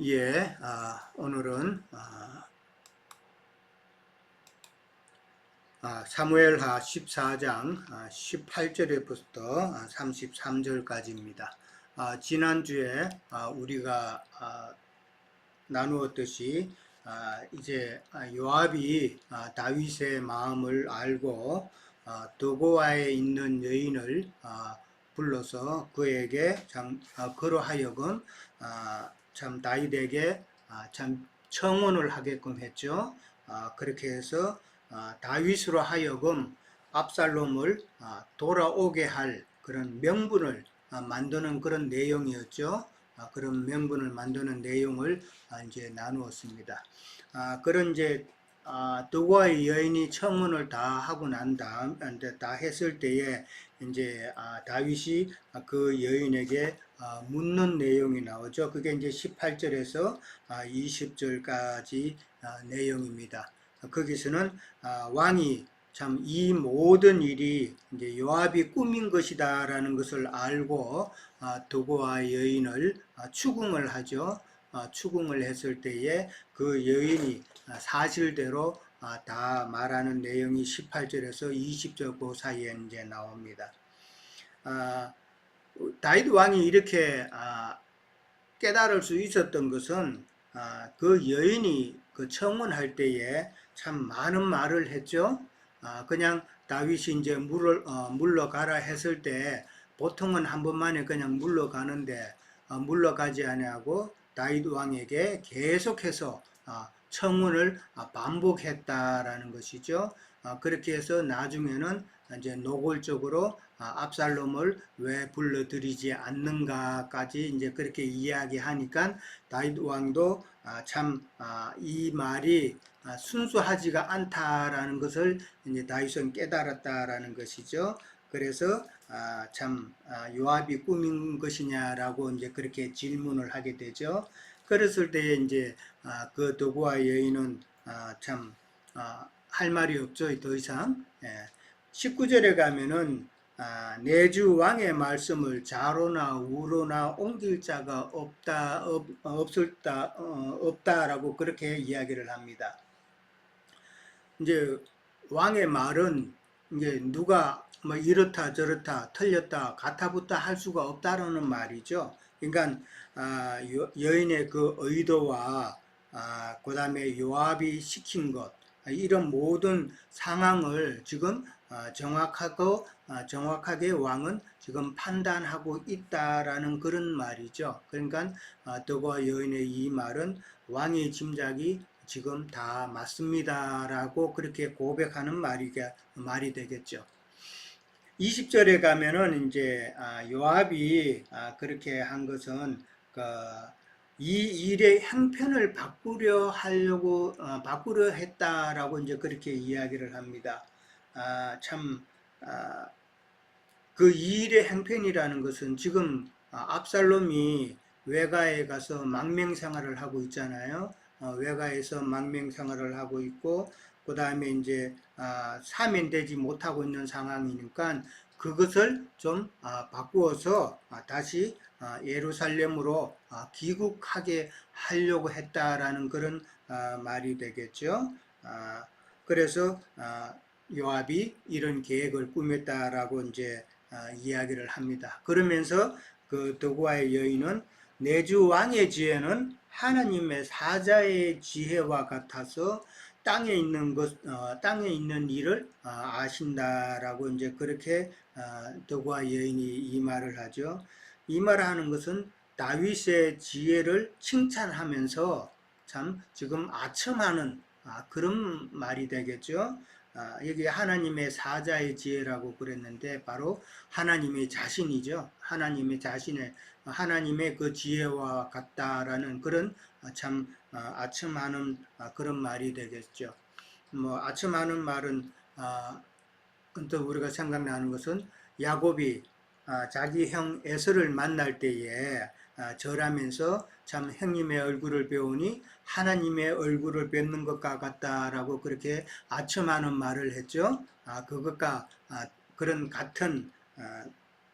예, 오늘은 사무엘하 14장 18절에부터 33절까지입니다. 지난주에 우리가 나누었듯이 이제 요압이 다윗의 마음을 알고 도고아에 있는 여인을 불러서 그에게 그로 하여금 참 다윗에게 참 청혼을 하게끔 했죠. 그렇게 해서 다윗으로 하여금 압살롬을 돌아오게 할 그런 명분을 만드는 그런 내용이었죠. 그런 명분을 만드는 내용을 이제 나누었습니다. 그런 이제 도고아의 여인이 청혼을 다 하고 난 다음 이제 다 했을 때에 이제 다윗이 그 여인에게 묻는 내용이 나오죠. 그게 이제 18절에서 20절까지 내용입니다. 거기서는 왕이 참 이 모든 일이 이제 요압이 꾸민 것이다라는 것을 알고 도고아 여인을 추궁을 하죠. 추궁을 했을 때에 그 여인이 사실대로 다 말하는 내용이 18절에서 20절 그 사이에 이제 나옵니다. 다윗 왕이 이렇게 깨달을 수 있었던 것은 그 여인이 그 청혼할 때에 참 많은 말을 했죠. 그냥 다윗이 이제 물러가라 했을 때 보통은 한 번만에 그냥 물러가는데 물러가지 아니하고 다윗 왕에게 계속해서 청혼을 반복했다라는 것이죠. 그렇게 해서 나중에는 이제 노골적으로 압살롬을 왜 불러들이지 않는가까지 이제 그렇게 이야기하니까 다윗 왕도 참 이 말이 순수하지가 않다라는 것을 이제 다윗은 깨달았다라는 것이죠. 그래서 참 요압이 꾸민 것이냐라고 이제 그렇게 질문을 하게 되죠. 그랬을 때에 이제 그 도고아 여인은 참 할 말이 없죠. 더 이상. 19절에 가면은 내주 왕의 말씀을 좌로나 우로나 옮길 자가 없다라고 그렇게 이야기를 합니다. 이제 왕의 말은 이제 누가 뭐 이렇다 저렇다 틀렸다 가타부타 할 수가 없다라는 말이죠. 그러니까 여인의 그 의도와 그 다음에 요압이 시킨 것 이런 모든 상황을 지금 정확하게 왕은 지금 판단하고 있다라는 그런 말이죠. 그러니까 도고아 여인의 이 말은 왕의 짐작이 지금 다 맞습니다라고 그렇게 고백하는 말이 되겠죠. 20절에 가면은 이제 요압이 그렇게 한 것은 이 일의 형편을 바꾸려 했다라고 이제 그렇게 이야기를 합니다. 참 그 일의 형편이라는 것은 지금 압살롬이 외가에 가서 망명생활을 하고 있잖아요. 외가에서 망명생활을 하고 있고 그 다음에 이제 사면되지 못하고 있는 상황이니까 그것을 좀 바꾸어서 다시 예루살렘으로 귀국하게 하려고 했다라는 그런 말이 되겠죠. 그래서 요압이 이런 계획을 꾸몄다라고 이제 이야기를 합니다. 그러면서 그 도고아의 여인은 내주 왕의 지혜는 하나님의 사자의 지혜와 같아서 땅에 있는 일을 아신다라고 이제 그렇게 도고아 여인이 이 말을 하죠. 이 말을 하는 것은 다윗의 지혜를 칭찬하면서 참 지금 아첨하는 그런 말이 되겠죠. 여기 하나님의 사자의 지혜라고 그랬는데 바로 하나님의 자신이죠. 하나님의 그 지혜와 같다라는 그런 참 아첨하는 그런 말이 되겠죠. 뭐 아첨하는 말은 또 우리가 생각나는 것은 야곱이 자기 형 에서를 만날 때에 절하면서 참 형님의 얼굴을 배우니 하나님의 얼굴을 뵙는 것과 같다라고 그렇게 아첨하는 말을 했죠. 그것과 그런 같은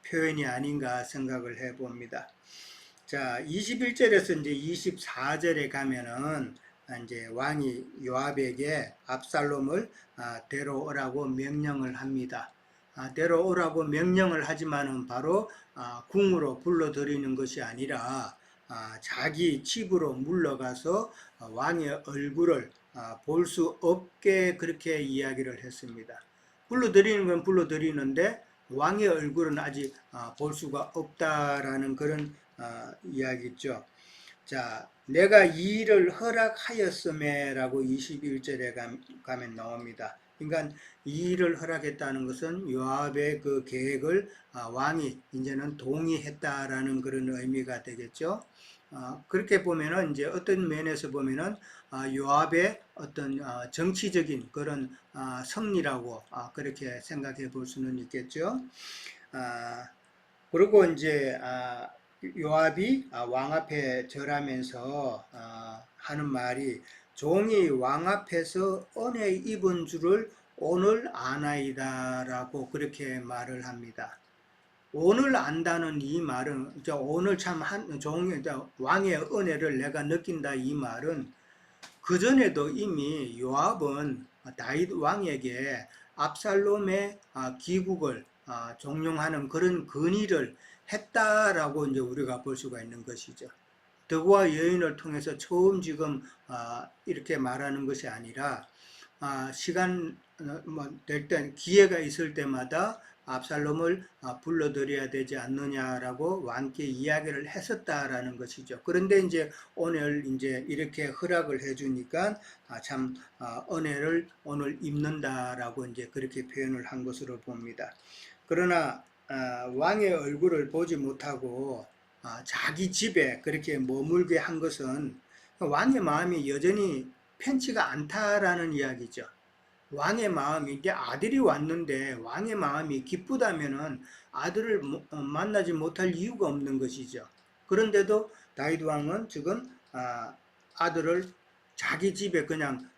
표현이 아닌가 생각을 해봅니다. 자, 21절에서 이제 24절에 가면은 이제 왕이 요압에게 압살롬을 데려오라고 명령을 합니다. 데려오라고 명령을 하지만은 바로 궁으로 불러들이는 것이 아니라 자기 집으로 물러가서 왕의 얼굴을 볼 수 없게 그렇게 이야기를 했습니다. 불러들이는 건 불러들이는데 왕의 얼굴은 아직 볼 수가 없다라는 그런 이야기죠. 자, 내가 이 일을 허락하였음에라고 21절에 가면 나옵니다. 그러니까 이 일을 허락했다는 것은 요압의 그 계획을 왕이 이제는 동의했다라는 그런 의미가 되겠죠. 그렇게 보면은 이제 어떤 면에서 보면은 요압의 어떤 정치적인 그런 승리라고 그렇게 생각해 볼 수는 있겠죠. 그리고 이제 요압이 왕 앞에 절하면서 하는 말이 종이 왕 앞에서 은혜 입은 줄을 오늘 아나이다 라고 그렇게 말을 합니다. 오늘 안다는 이 말은 오늘 참 종이 왕의 은혜를 내가 느낀다 이 말은 그전에도 이미 요압은 다윗 왕에게 압살롬의 귀국을 종용하는 그런 건의를 했다라고 이제 우리가 볼 수가 있는 것이죠. 덕과 여인을 통해서 처음 지금 이렇게 말하는 것이 아니라 시간 될 때 기회가 있을 때마다 압살롬을 불러들여야 되지 않느냐라고 왕께 이야기를 했었다라는 것이죠. 그런데 이제 오늘 이제 이렇게 허락을 해주니까 참 은혜를 오늘 입는다라고 이제 그렇게 표현을 한 것으로 봅니다. 그러나 왕의 얼굴을 보지 못하고 자기 집에 그렇게 머물게 한 것은 왕의 마음이 여전히 편치가 않다라는 이야기죠. 왕의 마음이 이제 아들이 왔는데 왕의 마음이 기쁘다면은 아들을 만나지 못할 이유가 없는 것이죠. 그런데도 다윗 왕은 지금 아들을 자기 집에 그냥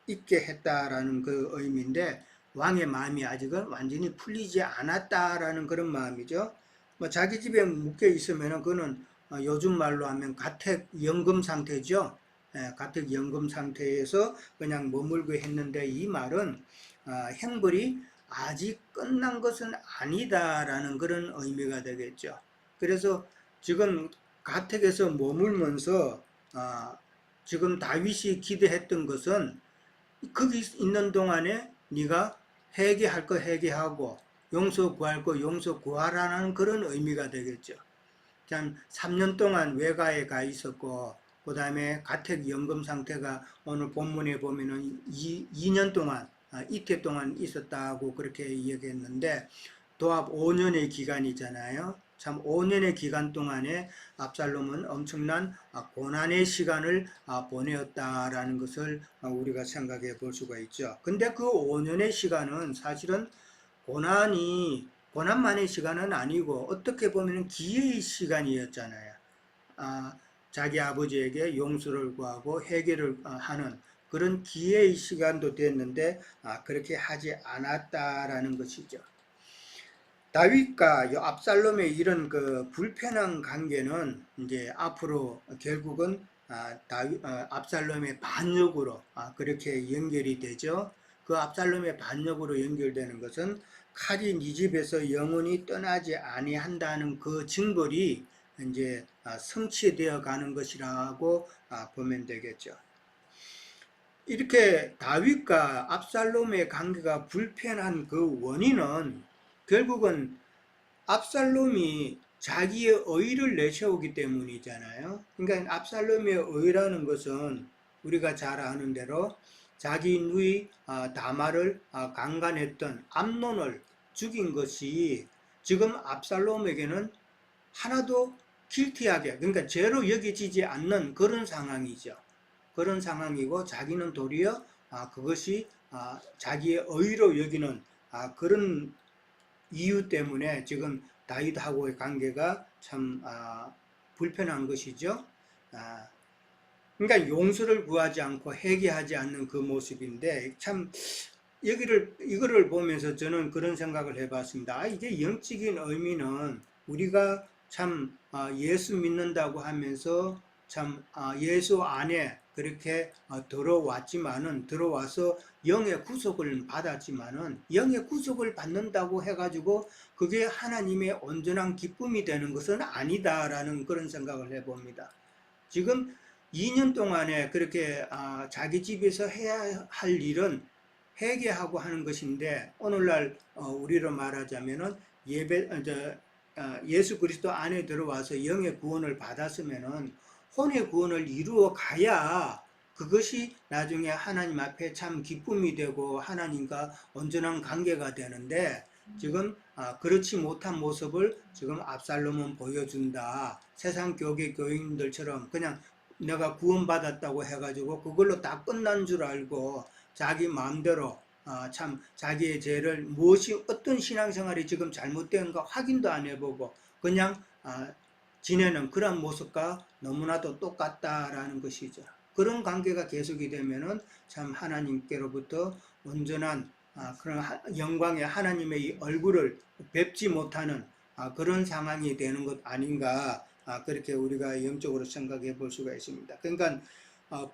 있게 했다라는 그 의미인데 왕의 마음이 아직은 완전히 풀리지 않았다라는 그런 마음이죠. 뭐 자기 집에 묶여 있으면은 그거는 요즘 말로 하면 가택연금 상태죠. 가택연금 상태에서 그냥 머물고 했는데 이 말은 형벌이 아직 끝난 것은 아니다라는 그런 의미가 되겠죠. 그래서 지금 가택에서 머물면서 지금 다윗이 기대했던 것은 거기 있는 동안에 네가 회개할 거 회개하고 용서 구할 거 용서 구하라는 그런 의미가 되겠죠. 참 3년 동안 외가에 가 있었고 그 다음에 가택연금 상태가 오늘 본문에 보면은 2년 동안 이태 동안 있었다고 그렇게 얘기했는데 도합 5년의 기간이잖아요. 참 5년의 기간 동안에 압살롬은 엄청난 고난의 시간을 보내었다라는 것을 우리가 생각해 볼 수가 있죠. 근데 그 5년의 시간은 사실은 고난만의 시간은 아니고 어떻게 보면 기회의 시간이었잖아요. 자기 아버지에게 용서를 구하고 회개를 하는 그런 기회의 시간도 됐는데 그렇게 하지 않았다라는 것이죠. 다윗과 압살롬의 이런 그 불편한 관계는 이제 앞으로 결국은 압살롬의 반역으로 그렇게 연결이 되죠. 그 압살롬의 반역으로 연결되는 것은 칼이 네 집에서 영원히 떠나지 아니한다는 그 징벌이 이제 성취되어 가는 것이라고 보면 되겠죠. 이렇게 다윗과 압살롬의 관계가 불편한 그 원인은 결국은 압살롬이 자기의 의를 내세우기 때문이잖아요. 그러니까 압살롬의 의라는 것은 우리가 잘 아는 대로 자기 누이 다말을 강간했던 암논을 죽인 것이 지금 압살롬에게는 하나도 길티하게 그러니까 죄로 여겨지지 않는 그런 상황이죠. 그런 상황이고 자기는 도리어 그것이 자기의 의로 여기는 그런 이유 때문에 지금 다윗하고의 관계가 참 불편한 것이죠. 그러니까 용서를 구하지 않고 회개하지 않는 그 모습인데 참 이거를 보면서 저는 그런 생각을 해봤습니다. 이게 영적인 의미는 우리가 참 예수 믿는다고 하면서 참 예수 안에 그렇게 들어와서 영의 구속을 받았지만은 영의 구속을 받는다고 해가지고 그게 하나님의 온전한 기쁨이 되는 것은 아니다라는 그런 생각을 해봅니다. 지금 2년 동안에 그렇게 자기 집에서 해야 할 일은 회개하고 하는 것인데 오늘날 우리로 말하자면은 예수 그리스도 안에 들어와서 영의 구원을 받았으면은 혼의 구원을 이루어 가야 그것이 나중에 하나님 앞에 참 기쁨이 되고 하나님과 온전한 관계가 되는데 지금 그렇지 못한 모습을 지금 압살롬은 보여준다. 세상 교계 교인들처럼 그냥 내가 구원받았다고 해가지고 그걸로 다 끝난 줄 알고 자기 마음대로 참 자기의 죄를 무엇이 어떤 신앙생활이 지금 잘못된가 확인도 안 해보고 그냥 지내는 그런 모습과 너무나도 똑같다라는 것이죠. 그런 관계가 계속이 되면은 참 하나님께로부터 온전한 그런 영광의 하나님의 얼굴을 뵙지 못하는 그런 상황이 되는 것 아닌가 그렇게 우리가 영적으로 생각해 볼 수가 있습니다. 그러니까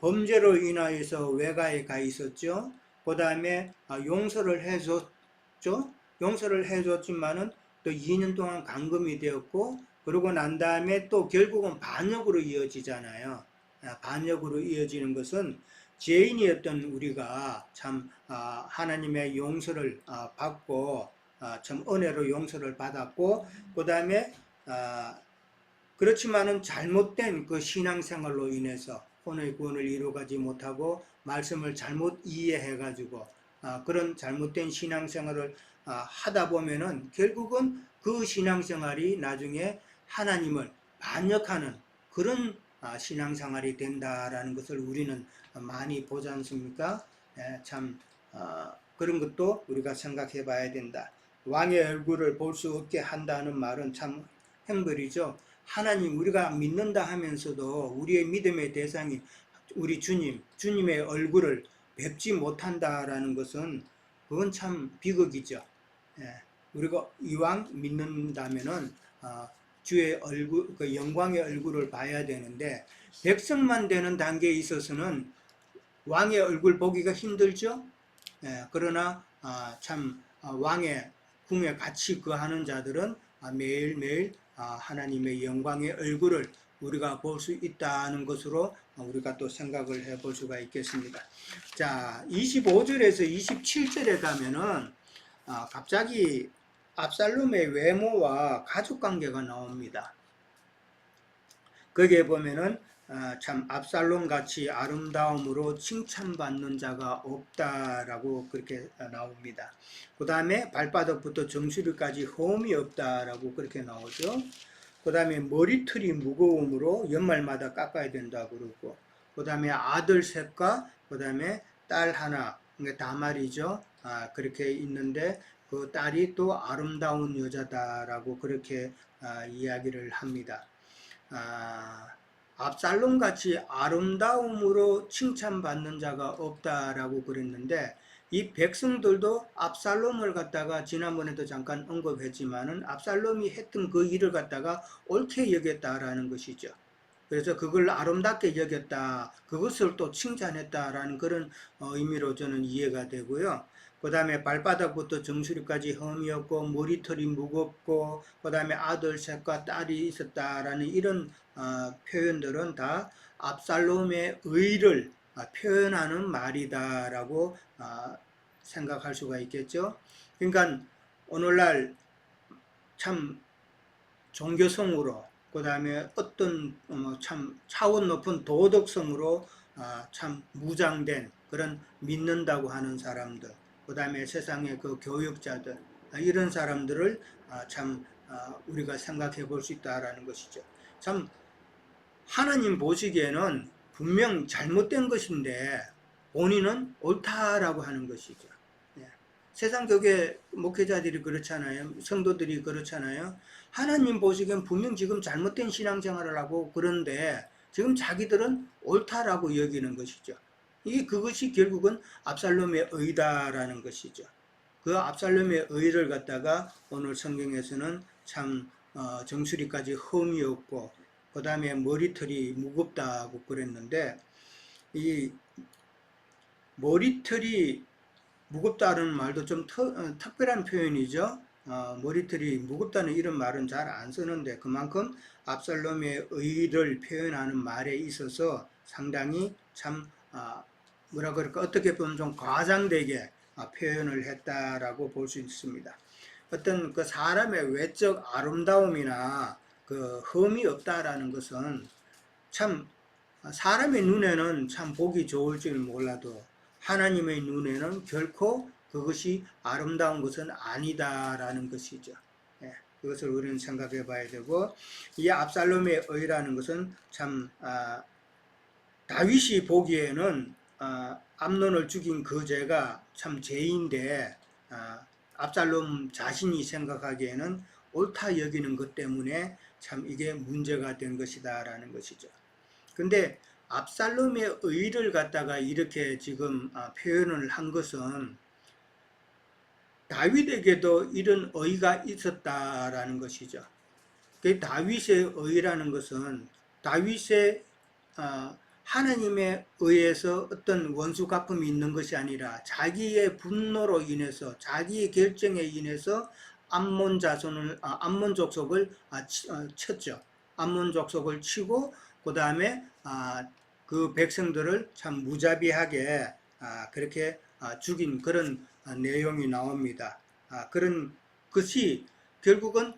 범죄로 인하여서 외가에 가 있었죠. 그 다음에 용서를 해줬죠. 용서를 해줬지만은 또 2년 동안 감금이 되었고 그러고 난 다음에 또 결국은 반역으로 이어지잖아요. 반역으로 이어지는 것은 죄인이었던 우리가 참 하나님의 용서를 받고 참 은혜로 용서를 받았고 그 다음에 그렇지만은 잘못된 그 신앙생활로 인해서 혼의 구원을 이루어가지 못하고 말씀을 잘못 이해해가지고 그런 잘못된 신앙생활을 하다 보면은 결국은 그 신앙생활이 나중에 하나님을 반역하는 그런 신앙생활이 된다라는 것을 우리는 많이 보지 않습니까? 참 그런 것도 우리가 생각해 봐야 된다. 왕의 얼굴을 볼 수 없게 한다는 말은 참 행벌이죠. 하나님 우리가 믿는다 하면서도 우리의 믿음의 대상이 우리 주님의 얼굴을 뵙지 못한다라는 것은 그건 참 비극이죠. 우리가 이왕 믿는다면은 주의 얼굴, 그 영광의 얼굴을 봐야 되는데 백성만 되는 단계에 있어서는 왕의 얼굴 보기가 힘들죠. 그러나 참 왕의 궁에 같이 거하는 자들은 매일매일 하나님의 영광의 얼굴을 우리가 볼 수 있다는 것으로 우리가 또 생각을 해볼 수가 있겠습니다. 자, 25절에서 27절에 가면은 갑자기 압살롬의 외모와 가족관계가 나옵니다. 거기에 보면은 참 압살롬 같이 아름다움으로 칭찬받는 자가 없다라고 그렇게 나옵니다. 그 다음에 발바닥부터 정수리까지 흠이 없다라고 그렇게 나오죠. 그 다음에 머리털이 무거움으로 연말마다 깎아야 된다고 그러고, 그 다음에 아들 셋과 그 다음에 딸 하나, 다말이죠. 그렇게 있는데 그 딸이 또 아름다운 여자다라고 그렇게 이야기를 합니다. 압살롬 같이 아름다움으로 칭찬받는 자가 없다라고 그랬는데 이 백성들도 압살롬을 갖다가 지난번에도 잠깐 언급했지만은 압살롬이 했던 그 일을 갖다가 옳게 여겼다라는 것이죠. 그래서 그걸 아름답게 여겼다, 그것을 또 칭찬했다라는 그런 의미로 저는 이해가 되고요. 그 다음에 발바닥부터 정수리까지 흠이었고 머리털이 무겁고 그 다음에 아들 셋과 딸이 있었다라는 이런 표현들은 다 압살롬의 의를 표현하는 말이다라고 생각할 수가 있겠죠. 그러니까 오늘날 참 종교성으로 그 다음에 어떤 참 차원 높은 도덕성으로 참 무장된 그런 믿는다고 하는 사람들, 그 다음에 세상의 그 교육자들, 이런 사람들을 참 우리가 생각해 볼 수 있다라는 것이죠. 참 하나님 보시기에는 분명 잘못된 것인데 본인은 옳다라고 하는 것이죠. 세상 교회 목회자들이 그렇잖아요. 성도들이 그렇잖아요. 하나님 보시기엔 분명 지금 잘못된 신앙생활을 하고 그런데 지금 자기들은 옳다라고 여기는 것이죠. 그것이 결국은 압살롬의 의다라는 것이죠. 그 압살롬의 의를 갖다가 오늘 성경에서는 참 정수리까지 흠이 없고 그 다음에 머리털이 무겁다고 그랬는데 이 머리털이 무겁다는 말도 좀 특별한 표현이죠. 머리털이 무겁다는 이런 말은 잘 안 쓰는데 그만큼 압살롬의 의를 표현하는 말에 있어서 상당히 참 뭐라 그럴까 어떻게 보면 좀 과장되게 표현을 했다라고 볼 수 있습니다. 어떤 그 사람의 외적 아름다움이나 그 흠이 없다라는 것은 참 사람의 눈에는 참 보기 좋을 줄 몰라도 하나님의 눈에는 결코 그것이 아름다운 것은 아니다라는 것이죠. 예, 그것을 우리는 생각해 봐야 되고 이 압살롬의 의라는 것은 참 다윗이 보기에는 암논을 죽인 그 죄가 참 죄인데 압살롬 자신이 생각하기에는 옳다 여기는 것 때문에 참 이게 문제가 된 것이다라는 것이죠. 근데 압살롬의 의를 갖다가 이렇게 지금 표현을 한 것은 다윗에게도 이런 의가 있었다라는 것이죠. 그 다윗의 의라는 것은 다윗의 하나님에 의해서 어떤 원수 갚음이 있는 것이 아니라 자기의 분노로 인해서 자기의 결정에 인해서 암몬 자손을 암몬 족속을 쳤죠. 암몬 족속을 치고 그 다음에 그 백성들을 참 무자비하게 그렇게 죽인 그런 내용이 나옵니다. 그런 것이 결국은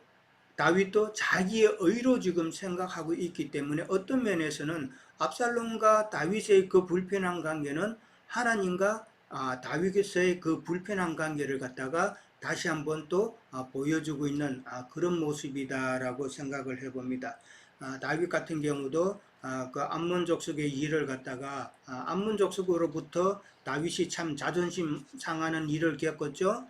다윗도 자기의 의로 지금 생각하고 있기 때문에 어떤 면에서는 압살롬과 다윗의 그 불편한 관계는 하나님과 다윗의 그 불편한 관계를 갖다가 다시 한번 또 보여주고 있는 그런 모습이다라고 생각을 해봅니다. 다윗 같은 경우도 그 암몬 족속의 일을 갖다가 암몬 족속으로부터 다윗이 참 자존심 상하는 일을 겪었죠.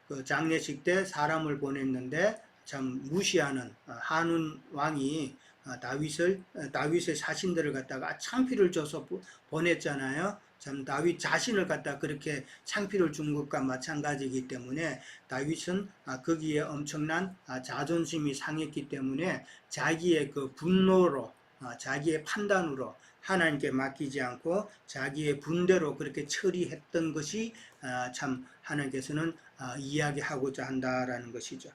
그 장례식 때 사람을 보냈는데 참 무시하는 한운 왕이 다윗의 사신들을 갖다가 창피를 줘서 보냈잖아요. 참 다윗 자신을 갖다 그렇게 창피를 준 것과 마찬가지이기 때문에 다윗은 거기에 엄청난 자존심이 상했기 때문에 자기의 그 분노로 자기의 판단으로 하나님께 맡기지 않고 자기의 분대로 그렇게 처리했던 것이 참 하나님께서는 이야기하고자 한다라는 것이죠.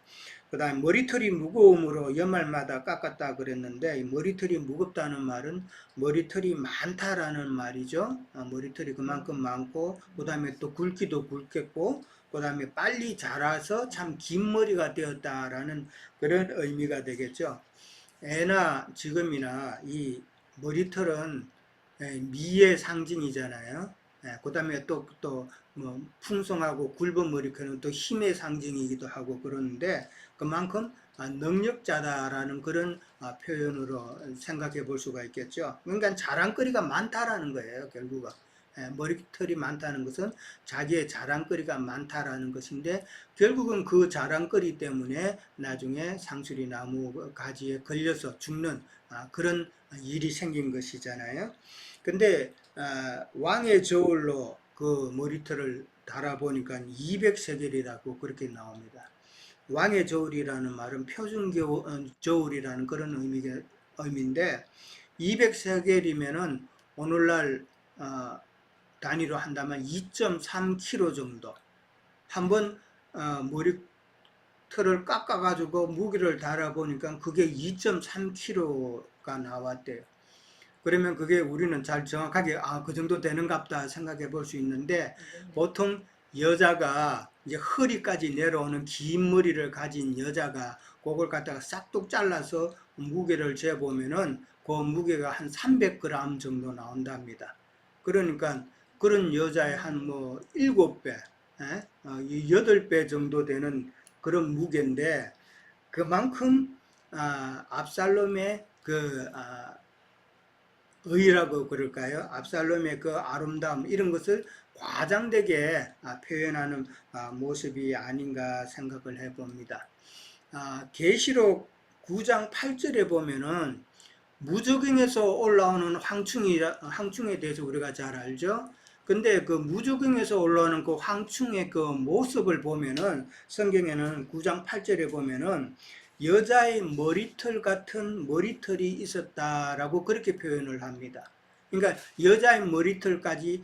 그 다음에 머리털이 무거움으로 연말마다 깎았다 그랬는데 머리털이 무겁다는 말은 머리털이 많다라는 말이죠. 머리털이 그만큼 많고 그 다음에 또 굵기도 굵겠고 그 다음에 빨리 자라서 참 긴 머리가 되었다라는 그런 의미가 되겠죠. 애나 지금이나 이 머리털은 미의 상징이잖아요. 그 다음에 또 뭐 풍성하고 굵은 머리털은 또 힘의 상징이기도 하고 그러는데 그만큼 능력자다라는 그런 표현으로 생각해 볼 수가 있겠죠. 그러니까 자랑거리가 많다라는 거예요, 결국은. 머리털이 많다는 것은 자기의 자랑거리가 많다라는 것인데 결국은 그 자랑거리 때문에 나중에 상수리 나무 가지에 걸려서 죽는 그런 일이 생긴 것이잖아요. 근데 왕의 저울로 그 머리털을 달아보니까 200세겔이라고 그렇게 나옵니다. 왕의 저울이라는 말은 표준 저울이라는 그런 의미인데 200세겔이면은 오늘날 단위로 한다면 2.3kg 정도. 한번 머리털을 깎아가지고 무게를 달아보니까 그게 2.3kg가 나왔대요. 그러면 그게 우리는 잘 정확하게 그 정도 되는갑다 생각해 볼 수 있는데 보통 여자가 이제 허리까지 내려오는 긴 머리를 가진 여자가 그걸 갖다가 싹둑 잘라서 무게를 재보면은 그 무게가 한 300g 정도 나온답니다. 그러니까 그런 여자의 한 뭐 7배, 8배 정도 되는 그런 무게인데 그만큼 압살롬의 그 의라고 그럴까요? 압살롬의 그 아름다움 이런 것을 과장되게 표현하는 모습이 아닌가 생각을 해봅니다. 계시록 9장 8절에 보면은 무저갱에서 올라오는 황충에 대해서 우리가 잘 알죠. 근데 그 무조경에서 올라오는 그 황충의 그 모습을 보면은 성경에는 9장 8절에 보면은 여자의 머리털 같은 머리털이 있었다라고 그렇게 표현을 합니다. 그러니까 여자의 머리털 같이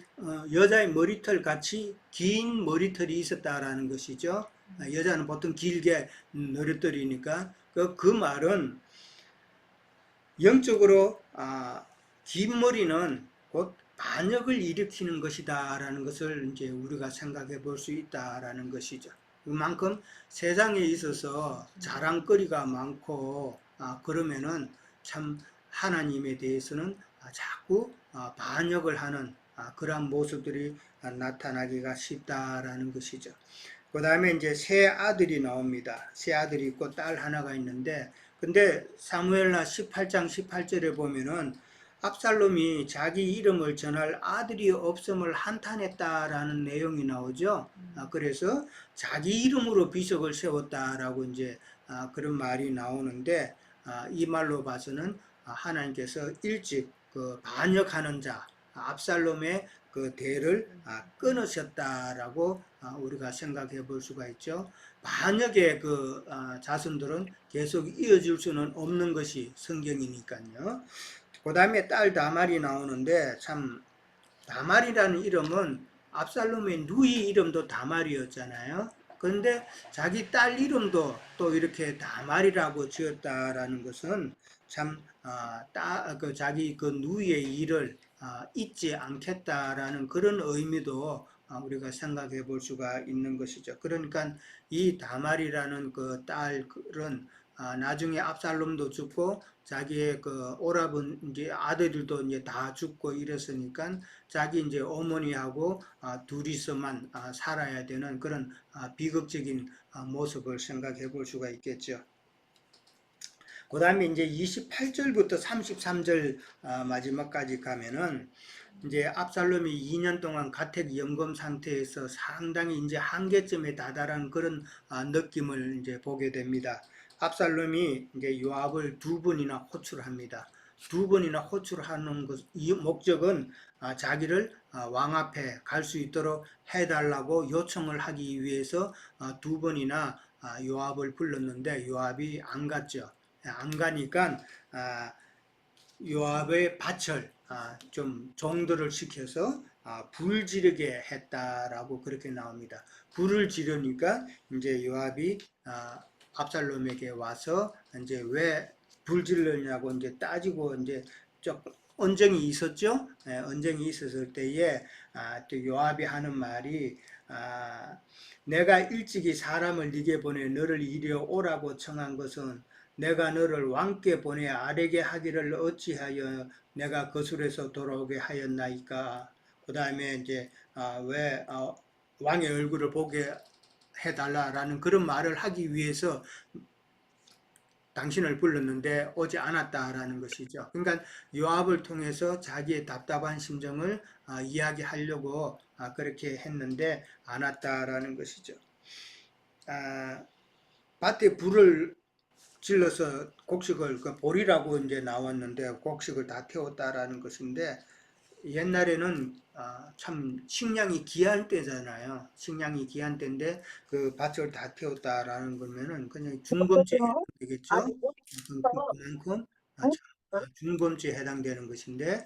긴 머리털이 있었다라는 것이죠. 여자는 보통 길게 머리털이니까 그 말은 영적으로 긴 머리는 곧 반역을 일으키는 것이다라는 것을 이제 우리가 생각해 볼 수 있다라는 것이죠. 그만큼 세상에 있어서 자랑거리가 많고 그러면은 참 하나님에 대해서는 자꾸 반역을 하는 그러한 모습들이 나타나기가 쉽다라는 것이죠. 그 다음에 이제 세 아들이 나옵니다. 세 아들이 있고 딸 하나가 있는데, 근데 사무엘하 18장 18절에 보면은 압살롬이 자기 이름을 전할 아들이 없음을 한탄했다라는 내용이 나오죠. 그래서 자기 이름으로 비석을 세웠다라고 이제 그런 말이 나오는데, 이 말로 봐서는 하나님께서 일찍 그 반역하는 자 압살롬의 그 대를 끊으셨다라고 우리가 생각해 볼 수가 있죠. 반역의 그 자손들은 계속 이어질 수는 없는 것이 성경이니까요. 그 다음에 딸 다말이 나오는데, 참 다말이라는 이름은 압살롬의 누이 이름도 다말이었잖아요. 그런데 자기 딸 이름도 또 이렇게 다말이라고 지었다라는 것은 참 자기 그 누이의 일을 잊지 않겠다라는 그런 의미도 우리가 생각해 볼 수가 있는 것이죠. 그러니까 이 다말이라는 그 딸은 나중에 압살롬도 죽고 자기의 그 오라분 이제 아들들도 이제 다 죽고 이랬으니까 자기 이제 어머니하고 둘이서만 살아야 되는 그런 비극적인 모습을 생각해 볼 수가 있겠죠. 그 다음에 이제 28절부터 33절 마지막까지 가면은 이제 압살롬이 2년 동안 가택 연금 상태에서 상당히 이제 한계점에 다다른 그런 느낌을 이제 보게 됩니다. 압살롬이 이제 요압을 두 번이나 호출합니다. 두 번이나 호출하는 이 목적은 자기를 왕 앞에 갈 수 있도록 해달라고 요청을 하기 위해서 두 번이나 요압을 불렀는데 요압이 안 갔죠. 안 가니까 요압의 밭을 좀 정도를 시켜서 불 지르게 했다라고 그렇게 나옵니다. 불을 지르니까 이제 요압이 압살롬에게 와서 이제 왜 불 지르냐고 이제 따지고 이제 조금 언쟁이 있었죠. 언쟁이 있었을 때에 또 요압이 하는 말이 내가 일찍이 사람을 네게 보내 너를 이리 오라고 청한 것은 내가 너를 왕께 보내 아뢰게 하기를 어찌하여 내가 거슬에서 돌아오게 하였나이까. 그 다음에 이제 왜 왕의 얼굴을 보게 해달라라는 그런 말을 하기 위해서 당신을 불렀는데 오지 않았다라는 것이죠. 그러니까 요압을 통해서 자기의 답답한 심정을 이야기하려고 그렇게 했는데 안 왔다라는 것이죠. 밭에 불을 질러서 곡식을 그 보리라고 이제 나왔는데 곡식을 다 태웠다라는 것인데 옛날에는 참 식량이 귀한 때잖아요. 식량이 귀한 때인데 그 밭을 다 태웠다라는 거면은 그냥 중범죄에 해당되겠죠. 그만큼 중범죄에 해당되는 것인데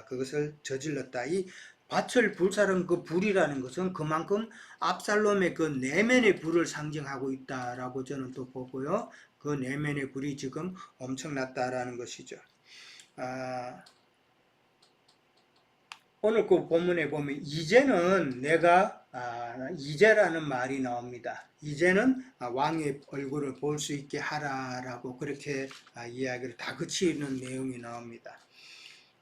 그것을 저질렀다. 이 밭을 불사른 그 불이라는 것은 그만큼 압살롬의 그 내면의 불을 상징하고 있다라고 저는 또 보고요. 그 내면의 불이 지금 엄청났다라는 것이죠. 오늘 그 본문에 보면 이제는 내가 이제라는 말이 나옵니다. 이제는 왕의 얼굴을 볼 수 있게 하라라고 그렇게 이야기를 다그치는 내용이 나옵니다.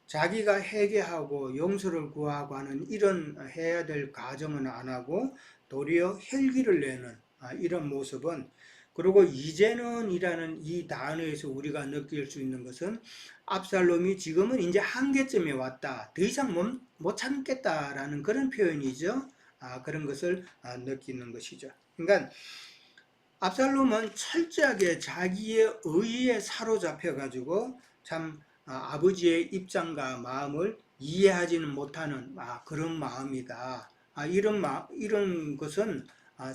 자기가 회개하고 용서를 구하고 하는 이런 해야 될 가정은 안 하고 도리어 헬기를 내는 이런 모습은, 그리고 이제는 이라는 이 단어에서 우리가 느낄 수 있는 것은 압살롬이 지금은 이제 한계점에 왔다. 더 이상 못 참겠다라는 그런 표현이죠. 그런 것을 느끼는 것이죠. 그러니까 압살롬은 철저하게 자기의 의에 사로잡혀 가지고 참 아버지의 입장과 마음을 이해하지는 못하는 그런 마음이다. 이런 것은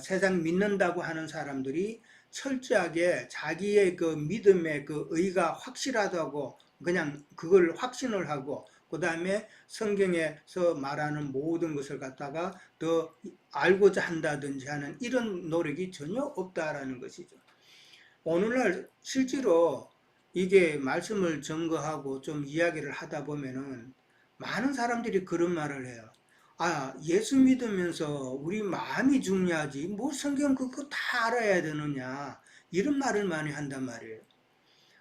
세상 믿는다고 하는 사람들이 철저하게 자기의 그 믿음의 그 의가 확실하다고 그냥 그걸 확신을 하고 그 다음에 성경에서 말하는 모든 것을 갖다가 더 알고자 한다든지 하는 이런 노력이 전혀 없다라는 것이죠. 오늘날 실제로 이게 말씀을 증거하고 좀 이야기를 하다 보면은 많은 사람들이 그런 말을 해요. 예수 믿으면서 우리 마음이 중요하지, 뭐 성경 그거 다 알아야 되느냐. 이런 말을 많이 한단 말이에요.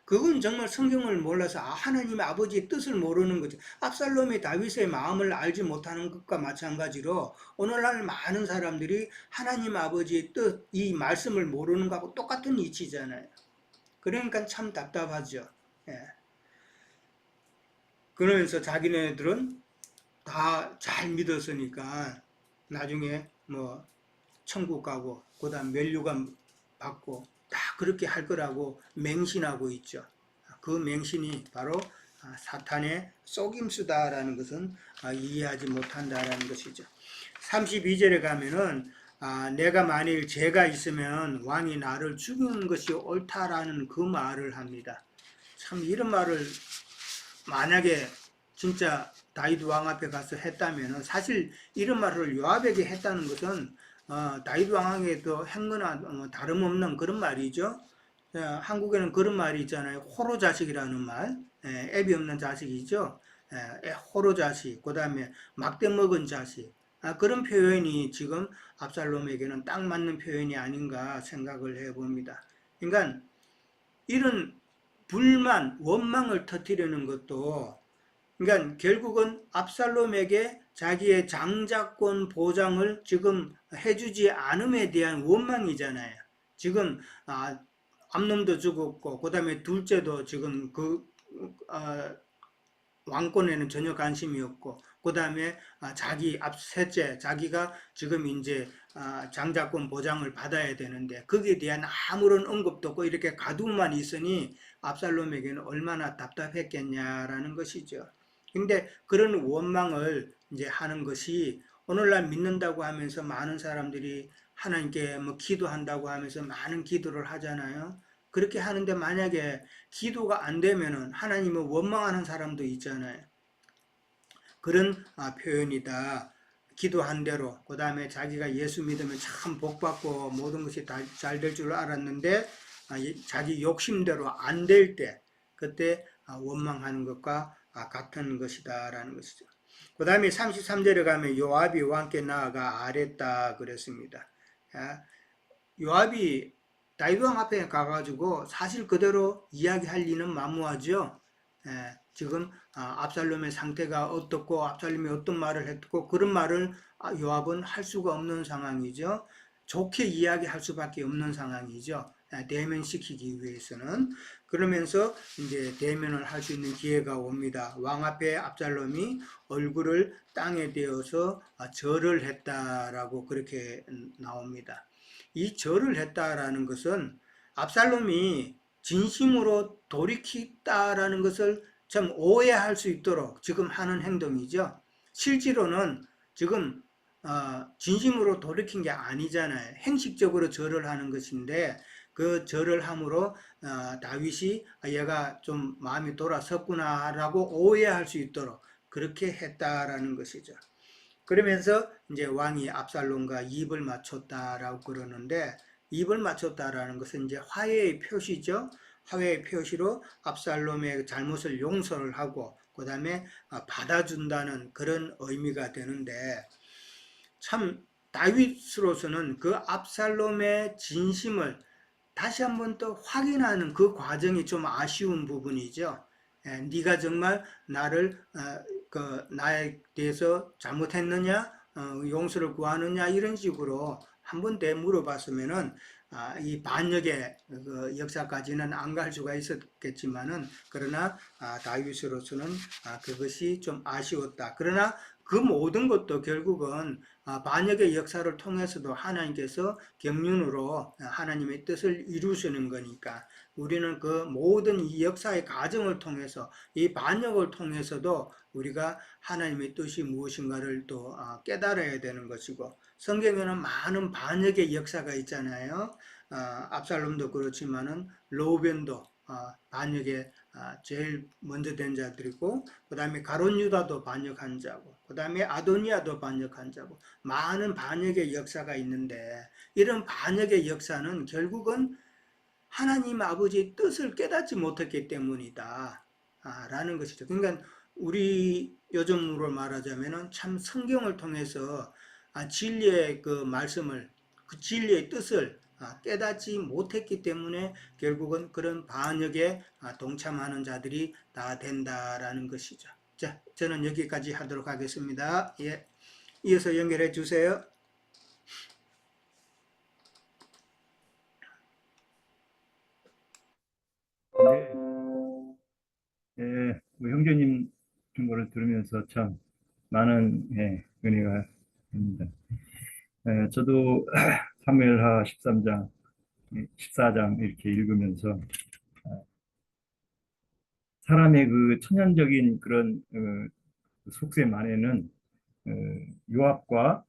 그건 정말 성경을 몰라서 하나님의 아버지의 뜻을 모르는 거죠. 압살롬이 다윗의 마음을 알지 못하는 것과 마찬가지로 오늘날 많은 사람들이 하나님 아버지의 뜻, 이 말씀을 모르는 것하고 똑같은 이치잖아요. 그러니까 참 답답하죠. 예. 그러면서 자기네들은 다 잘 믿었으니까 나중에 뭐 천국 가고 그다음 면류관 받고 다 그렇게 할 거라고 맹신하고 있죠. 그 맹신이 바로 사탄의 속임수다라는 것은 이해하지 못한다라는 것이죠. 32절에 가면은 내가 만일 죄가 있으면 왕이 나를 죽이는 것이 옳다라는 그 말을 합니다. 참 이런 말을 만약에 진짜 다윗 왕 앞에 가서 했다면 사실 이런 말을 요압에게 했다는 것은 다윗 왕에게도 행거나 다름없는 그런 말이죠. 한국에는 그런 말이 있잖아요. 호로 자식이라는 말, 애비 없는 자식이죠. 호로 자식, 그 다음에 막대 먹은 자식. 그런 표현이 지금 압살롬에게는 딱 맞는 표현이 아닌가 생각을 해봅니다. 그러니까 이런 불만, 원망을 터뜨리는 것도 그러니까 결국은 압살롬에게 자기의 장자권 보장을 지금 해주지 않음에 대한 원망이잖아요. 지금 암놈도 죽었고 그 다음에 둘째도 지금 왕권에는 전혀 관심이 없고 그 다음에 자기 셋째 자기가 지금 이제 장자권 보장을 받아야 되는데 거기에 대한 아무런 언급도 없고 이렇게 가두고만 있으니 압살롬에게는 얼마나 답답했겠냐라는 것이죠. 근데 그런 원망을 이제 하는 것이 오늘날 믿는다고 하면서 많은 사람들이 하나님께 뭐 기도한다고 하면서 많은 기도를 하잖아요. 그렇게 하는데 만약에 기도가 안 되면은 하나님을 원망하는 사람도 있잖아요. 그런 표현이다. 기도한 대로 그 다음에 자기가 예수 믿으면 참 복받고 모든 것이 다 잘 될 줄 알았는데 자기 욕심대로 안 될 때 그때 원망하는 것과 같은 것이다 라는 것이죠. 그 다음에 33절에 가면 요압이 왕께 나아가 아랬다 그랬습니다. 요압이 다윗 왕 앞에 가가지고 사실 그대로 이야기할 리는 만무하죠. 지금 압살롬의 상태가 어떻고 압살롬이 어떤 말을 했고 그런 말을 요압은 할 수가 없는 상황이죠. 좋게 이야기할 수밖에 없는 상황이죠. 대면시키기 위해서는. 그러면서 이제 대면을 할 수 있는 기회가 옵니다. 왕 앞에 압살롬이 얼굴을 땅에 대어서 절을 했다라고 그렇게 나옵니다. 이 절을 했다라는 것은 압살롬이 진심으로 돌이켰다라는 것을 좀 오해할 수 있도록 지금 하는 행동이죠. 실제로는 지금 진심으로 돌이킨 게 아니잖아요. 행식적으로 절을 하는 것인데 그 절을 함으로 다윗이 얘가 좀 마음이 돌아섰구나라고 오해할 수 있도록 그렇게 했다라는 것이죠. 그러면서 이제 왕이 압살롬과 입을 맞췄다라고 그러는데 입을 맞췄다라는 것은 이제 화해의 표시죠. 화해의 표시로 압살롬의 잘못을 용서를 하고 그 다음에 받아준다는 그런 의미가 되는데 참 다윗으로서는 그 압살롬의 진심을 다시 한번 또 확인하는 그 과정이 좀 아쉬운 부분이죠. 네가 정말 나를 나에 대해서 잘못했느냐, 용서를 구하느냐 이런 식으로 한 번 더 물어봤으면은 이 반역의 그 역사까지는 안 갈 수가 있었겠지만은 그러나 다윗으로서는 그것이 좀 아쉬웠다. 그러나 그 모든 것도 결국은 반역의 역사를 통해서도 하나님께서 경륜으로 하나님의 뜻을 이루시는 거니까 우리는 그 모든 이 역사의 과정을 통해서 이 반역을 통해서도 우리가 하나님의 뜻이 무엇인가를 또 깨달아야 되는 것이고 성경에는 많은 반역의 역사가 있잖아요. 압살롬도 그렇지만은 로벤도 반역의 제일 먼저 된 자들이고 그 다음에 가룟 유다도 반역한 자고 그 다음에 아도니아도 반역한 자고 많은 반역의 역사가 있는데 이런 반역의 역사는 결국은 하나님 아버지의 뜻을 깨닫지 못했기 때문이다 라는 것이죠. 그러니까 우리 요즘으로 말하자면 참 성경을 통해서 진리의 그 말씀을 그 진리의 뜻을 깨닫지 못했기 때문에 결국은 그런 반역에 동참하는 자들이 다 된다라는 것이죠. 자, 저는 여기까지 하도록 하겠습니다. 예, 이어서 연결해 주세요. 네, 형제님 증거를 들으면서 참 많은 은혜가 됩니다. 저도 사무엘하 13장, 14장 이렇게 읽으면서 사람의 그 천연적인 그런 속셈 안에는 어, 요압과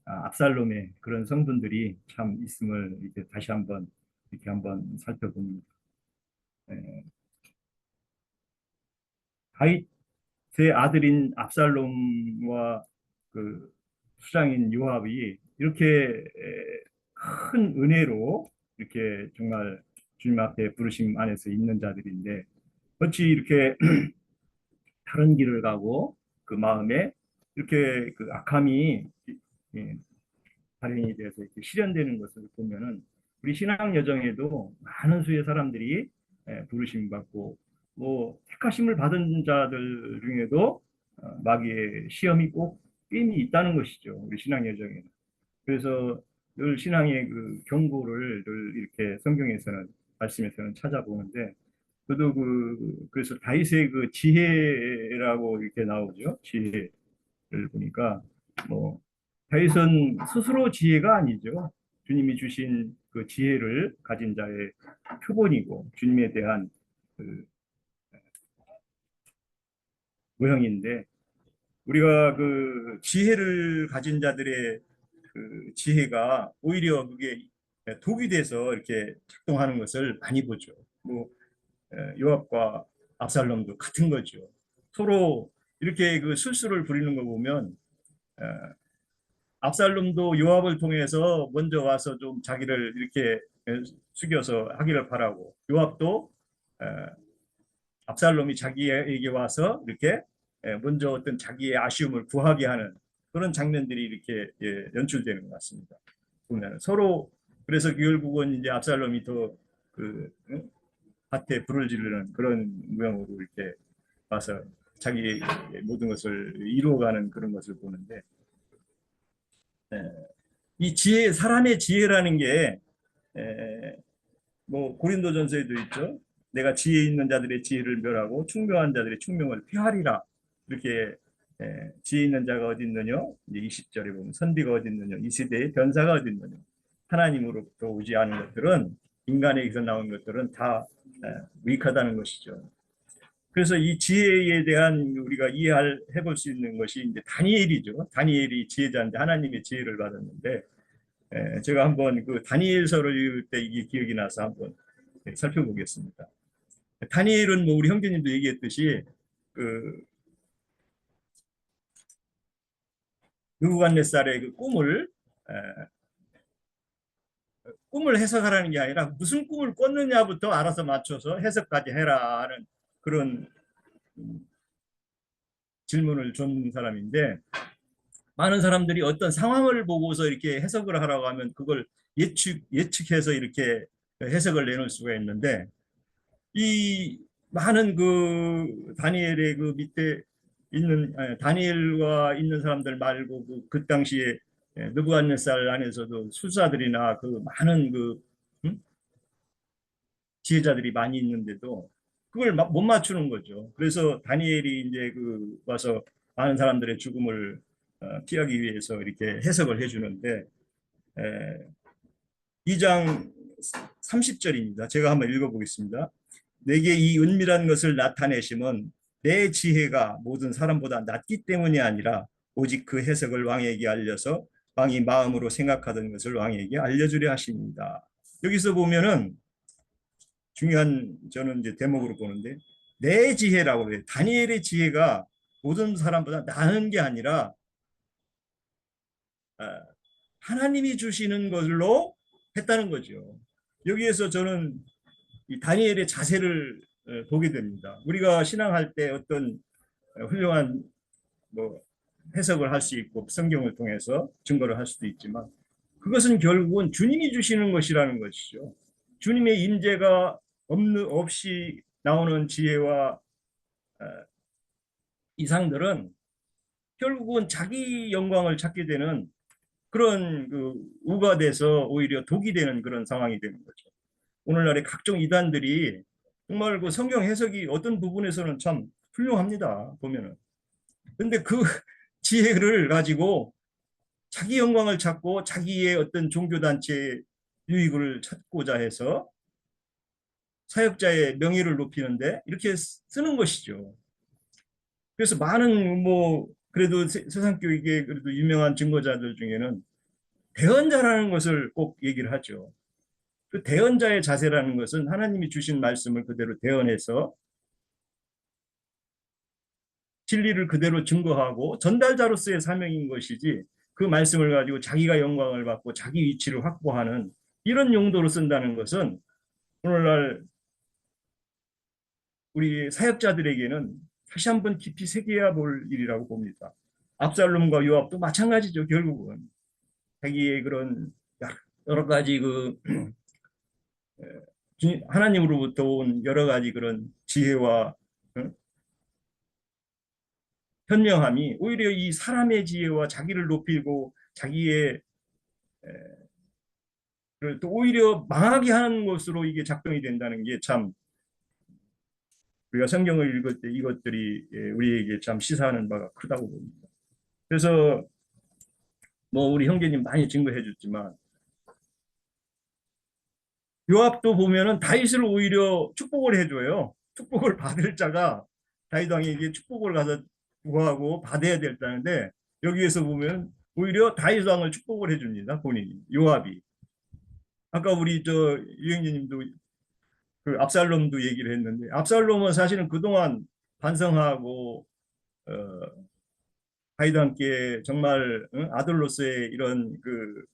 압살롬의 그런 성분들이 참 있음을 이렇게 다시 한번 이렇게 한번 살펴봅니다. 에, 다윗의 아들인 압살롬과 그 수장인 요압이 이렇게 큰 은혜로 이렇게 정말 주님 앞에 부르심 안에서 있는 자들인데 어찌 이렇게 다른 길을 가고 그 마음에 이렇게 그 악함이 예, 발현이 돼서 이렇게 실현되는 것을 보면은 우리 신앙 여정에도 많은 수의 사람들이 부르심 받고 뭐 택하심을 받은 자들 중에도 마귀의 시험이 꼭 끼니 있다는 것이죠. 우리 신앙 여정에는. 그래서 늘 신앙의 그 경고를 늘 이렇게 성경에서는 말씀에서는 찾아보는데 저도 그래서 다윗의 그 지혜라고 이렇게 나오죠. 지혜를 보니까 뭐 다윗은 스스로 지혜가 아니죠. 주님이 주신 그 지혜를 가진 자의 표본이고 주님에 대한 그 모형인데 우리가 그 지혜를 가진 자들의 그 지혜가 오히려 그게 독이 돼서 이렇게 작동하는 것을 많이 보죠. 뭐 요압과 압살롬도 같은 거죠. 서로 이렇게 그 술수를 부리는 거 보면 압살롬도 요압을 통해서 먼저 와서 좀 자기를 이렇게 숙여서 하기를 바라고 요압도 압살롬이 자기에게 와서 이렇게 먼저 어떤 자기의 아쉬움을 구하게 하는 그런 장면들이 이렇게 연출되는 것 같습니다. 보면 서로 그래서 결국은 이제 압살롬이 더그 밭에 불을 지르는 그런 모양으로 이렇게 와서 자기 모든 것을 이루어가는 그런 것을 보는데 이 지혜 사람의 지혜라는 게 뭐 고린도전서에도 있죠. 내가 지혜 있는 자들의 지혜를 멸하고 충명한 자들의 충명을 폐하리라. 이렇게 지혜 있는 자가 어디 있느냐? 이제 20절에 보면 선비가 어디 있느냐? 이 시대의 변사가 어디 있느냐? 하나님으로부터 오지 않은 것들은 인간에게서 나온 것들은 다 위익하다는 것이죠. 그래서 이 지혜에 대한 우리가 해볼 수 있는 것이 이제 다니엘이죠. 다니엘이 지혜자인데 하나님의 지혜를 받았는데 제가 한번 그 다니엘서를 읽을 때 이게 기억이 나서 한번 살펴보겠습니다. 다니엘은 뭐 우리 형제님도 얘기했듯이 그 느부갓네살의 그 꿈을 해석하라는 게 아니라 무슨 꿈을 꿨느냐부터 알아서 맞춰서 해석까지 해라 하는 그런 질문을 준 사람인데 많은 사람들이 어떤 상황을 보고서 이렇게 해석을 하라고 하면 그걸 예측해서 이렇게 해석을 내놓을 수가 있는데 이 많은 그 다니엘의 그 밑에 있는 다니엘과 있는 사람들 말고 그 당시에 느부갓네살 안에서도 술사들이나 그 많은 그 음? 지혜자들이 많이 있는데도 그걸 못 맞추는 거죠. 그래서 다니엘이 이제 그 와서 많은 사람들의 죽음을 피하기 위해서 이렇게 해석을 해주는데 2장 30절입니다. 제가 한번 읽어보겠습니다. 내게 이 은밀한 것을 나타내심은 내 지혜가 모든 사람보다 낮기 때문이 아니라 오직 그 해석을 왕에게 알려서 왕이 마음으로 생각하던 것을 왕에게 알려주려 하십니다. 여기서 보면은 중요한 저는 이제 대목으로 보는데 내 지혜라고 해요. 다니엘의 지혜가 모든 사람보다 나은 게 아니라 하나님이 주시는 것으로 했다는 거죠. 여기에서 저는 이 다니엘의 자세를 보게 됩니다. 우리가 신앙할 때 어떤 훌륭한 뭐 해석을 할 수 있고 성경을 통해서 증거를 할 수도 있지만 그것은 결국은 주님이 주시는 것이라는 것이죠. 주님의 임재가 없이 나오는 지혜와 이상들은 결국은 자기 영광을 찾게 되는 그런 그 우가 돼서 오히려 독이 되는 그런 상황이 되는 거죠. 오늘날의 각종 이단들이 정말 그 성경 해석이 어떤 부분에서는 참 훌륭합니다. 보면은. 근데 그 지혜를 가지고 자기 영광을 찾고 자기의 어떤 종교단체의 유익을 찾고자 해서 사역자의 명예를 높이는데 이렇게 쓰는 것이죠. 그래서 많은 뭐 그래도 세상 교육의 그래도 유명한 증거자들 중에는 대언자라는 것을 꼭 얘기를 하죠. 그 대언자의 자세라는 것은 하나님이 주신 말씀을 그대로 대언해서 진리를 그대로 증거하고 전달자로서의 사명인 것이지 그 말씀을 가지고 자기가 영광을 받고 자기 위치를 확보하는 이런 용도로 쓴다는 것은 오늘날 우리 사역자들에게는 다시 한번 깊이 새겨야 볼 일이라고 봅니다. 압살롬과 요압도 마찬가지죠. 결국은 자기의 그런 여러 가지 그 하나님으로부터 온 여러 가지 그런 지혜와 현명함이 오히려 이 사람의 지혜와 자기를 높이고 자기의 또 오히려 망하게 하는 것으로 이게 작동이 된다는 게 참 우리가 성경을 읽을 때 이것들이 우리에게 참 시사하는 바가 크다고 봅니다. 그래서 뭐 우리 형제님 많이 증거해 줬지만 요압도 보면은 다윗을 오히려 축복을 해줘요. 축복을 받을 자가 다윗 왕에게 축복을 가서 구하고 받아야 된다는데 여기에서 보면 오히려 다윗 왕을 축복을 해줍니다. 본인이 요압이. 아까 우리 저 유형제님도 그 압살롬도 얘기를 했는데 압살롬은 사실은 그동안 반성하고 다윗 왕께 정말 아들로서의 이런 그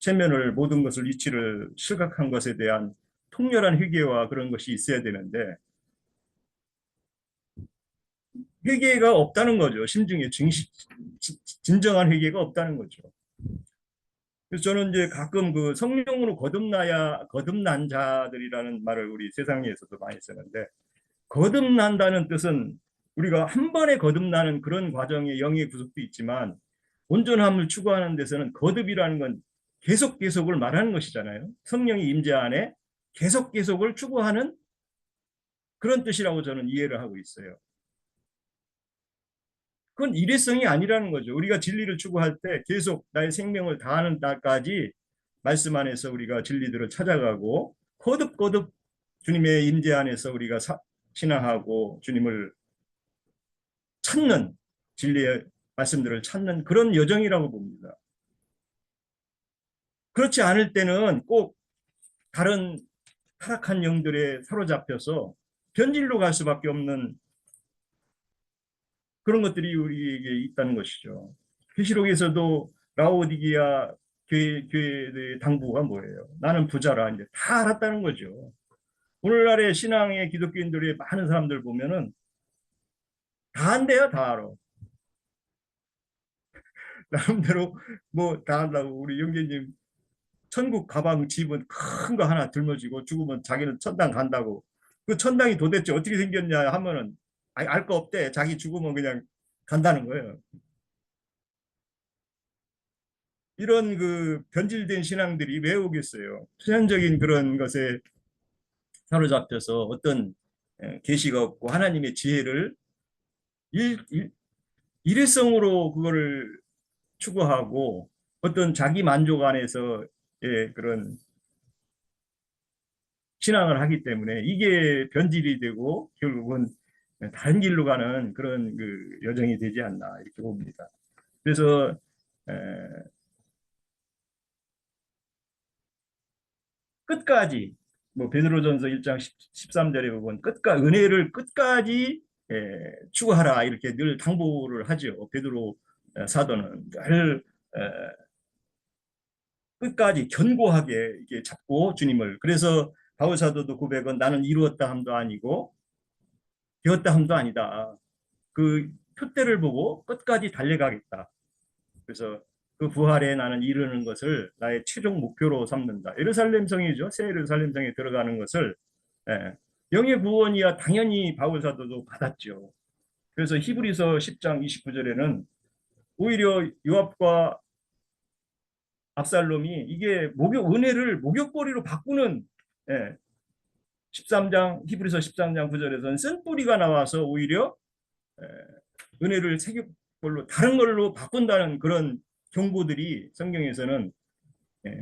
체면을 모든 것을 이치를 실각한 것에 대한 통렬한 회개와 그런 것이 있어야 되는데 회개가 없다는 거죠. 심중에 진정한 회개가 없다는 거죠. 그래서 저는 이제 가끔 그 성령으로 거듭난 자들이라는 말을 우리 세상에서도 많이 쓰는데 거듭난다는 뜻은 우리가 한 번에 거듭나는 그런 과정의 영의 구속도 있지만 온전함을 추구하는 데서는 거듭이라는 건 계속을 말하는 것이잖아요. 성령이 임재 안에 계속을 추구하는 그런 뜻이라고 저는 이해를 하고 있어요. 그건 일회성이 아니라는 거죠. 우리가 진리를 추구할 때 계속 나의 생명을 다하는 날까지 말씀 안에서 우리가 진리들을 찾아가고 거듭 주님의 임재 안에서 우리가 신앙하고 주님을 찾는 진리의 말씀들을 찾는 그런 여정이라고 봅니다. 그렇지 않을 때는 꼭 다른 타락한 영들에 사로잡혀서 변질로 갈 수밖에 없는 그런 것들이 우리에게 있다는 것이죠. 계시록에서도 라오디게아 교회의 당부가 뭐예요? 나는 부자라 이제 다 알았다는 거죠. 오늘날의 신앙의 기독교인들의 많은 사람들 보면은 다 안돼요, 다 알아. 나름대로 뭐 다 한다고 우리 영재님 천국 가방 집은 큰 거 하나 들머지고 죽으면 자기는 천당 간다고. 그 천당이 도대체 어떻게 생겼냐 하면은 알 거 없대. 자기 죽으면 그냥 간다는 거예요. 이런 그 변질된 신앙들이 왜 오겠어요? 투현적인 그런 것에 사로잡혀서 어떤 계시가 없고 하나님의 지혜를 일회성으로 그거를 추구하고 어떤 자기 만족 안에서의 그런 신앙을 하기 때문에 이게 변질이 되고 결국은 다른 길로 가는 그런 그 여정이 되지 않나 이렇게 봅니다. 그래서 에, 끝까지 뭐 베드로전서 1장 13절에 보면 은혜를 끝까지 추구하라 이렇게 늘 당부를 하죠. 베드로 사도는 늘 끝까지 견고하게 이게 잡고 주님을. 그래서 바울 사도도 고백은 나는 이루었다 함도 아니고 되었다 함도 아니다. 그 표대를 보고 끝까지 달려가겠다. 그래서 그 부활에 나는 이루는 것을 나의 최종 목표로 삼는다. 예루살렘 성이죠. 새 예루살렘 성에 들어가는 것을 영의 구원이야 당연히 바울 사도도 받았죠. 그래서 히브리서 10장 29절에는 오히려 요압과 압살롬이 이게 은혜를 목욕거리로 바꾸는 13장 히브리서 13장 9절에서는 쓴뿌리가 나와서 오히려 은혜를 세격벌로 다른 걸로 바꾼다는 그런 경고들이 성경에서는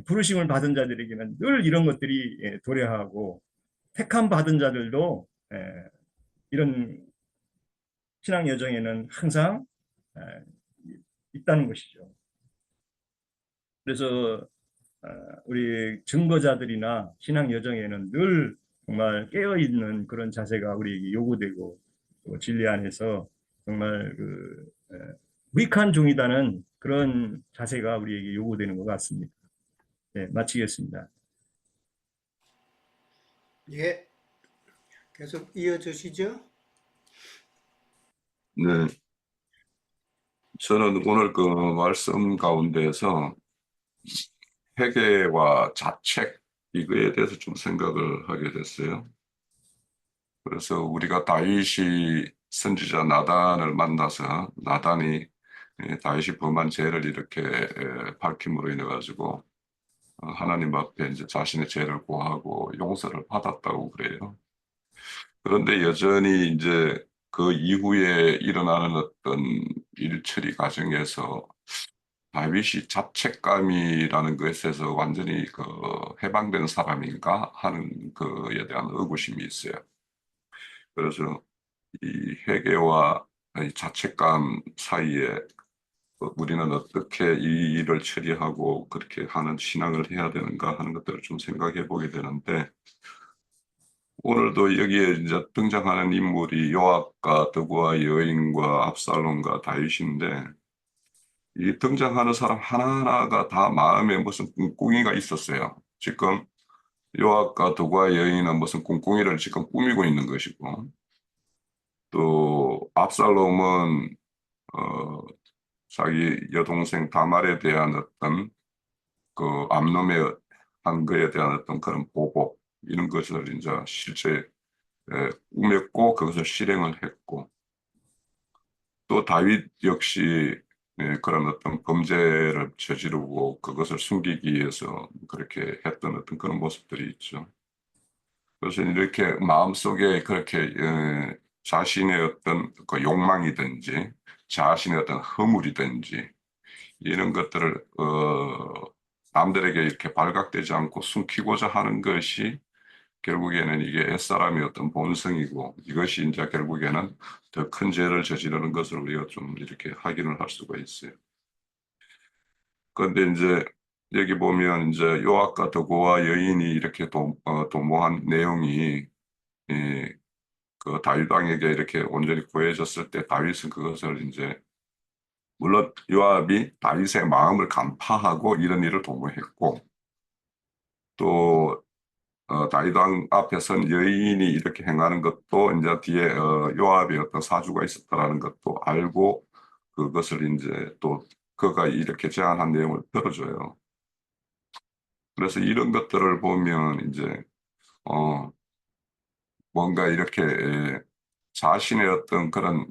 부르심을 받은 자들에게는 늘 이런 것들이 도래하고 택함 받은 자들도 이런 신앙 여정에는 항상 있다는 것이죠. 그래서 우리 증거자들이나 신앙 여정에는 늘 정말 깨어 있는 그런 자세가 우리에게 요구되고 또 진리 안에서 정말 무익한 종이다는 그런 자세가 우리에게 요구되는 것 같습니다. 네, 마치겠습니다. 예, 계속 이어주시죠. 네, 저는 오늘 그 말씀 가운데에서 회개와 자책 이거에 대해서 좀 생각을 하게 됐어요. 그래서 우리가 다윗이 선지자 나단을 만나서 나단이 다윗이 범한 죄를 이렇게 밝힘으로 인해 가지고 하나님 앞에 이제 자신의 죄를 고하고 용서를 받았다고 그래요. 그런데 여전히 이제 그 이후에 일어나는 어떤 일처리 과정에서 다윗이 자책감이라는 것에서 완전히 그 해방된 사람인가 하는 그에 대한 의구심이 있어요. 그래서 이 회개와 이 자책감 사이에 우리는 어떻게 이 일을 처리하고 그렇게 하는 신앙을 해야 되는가 하는 것들을 좀 생각해 보게 되는데, 오늘도 여기에 이제 등장하는 인물이 요압과 드고와 여인과 압살롬과 다윗인데, 이 등장하는 사람 하나하나가 다 마음에 무슨 꿍꿍이가 있었어요. 지금 요압과 드고와 여인은 무슨 꿍꿍이를 지금 꾸미고 있는 것이고, 또 압살롬은 자기 여동생 다말에 대한 어떤 그 암놈의 한 거에 대한 어떤 그런 보복 이런 것을 이제 실제 꾸몄고 그것을 실행을 했고, 또 다윗 역시 그런 어떤 범죄를 저지르고 그것을 숨기기 위해서 그렇게 했던 어떤 그런 모습들이 있죠. 그래서 이렇게 마음속에 그렇게 자신의 어떤 그 욕망이든지 자신의 어떤 허물이든지 이런 것들을 남들에게 이렇게 발각되지 않고 숨기고자 하는 것이 결국에는 이게 옛사람의 어떤 본성이고, 이것이 이제 결국에는 더 큰 죄를 저지르는 것을 우리가 좀 이렇게 확인을 할 수가 있어요. 그런데 이제 여기 보면 이제 요압과 드고와 여인이 이렇게 도모한 내용이 그 다윗 왕에게 이렇게 온전히 구해졌을 때 다윗은 그것을 이제 물론 요압이 다윗의 마음을 간파하고 이런 일을 도모했고, 또 다윗 왕 앞에 선 여인이 이렇게 행하는 것도 이제 뒤에 요압의 어떤 사주가 있었다라는 것도 알고 그것을 이제 또 그가 이렇게 제안한 내용을 들어줘요. 그래서 이런 것들을 보면 이제 뭔가 이렇게 자신의 어떤 그런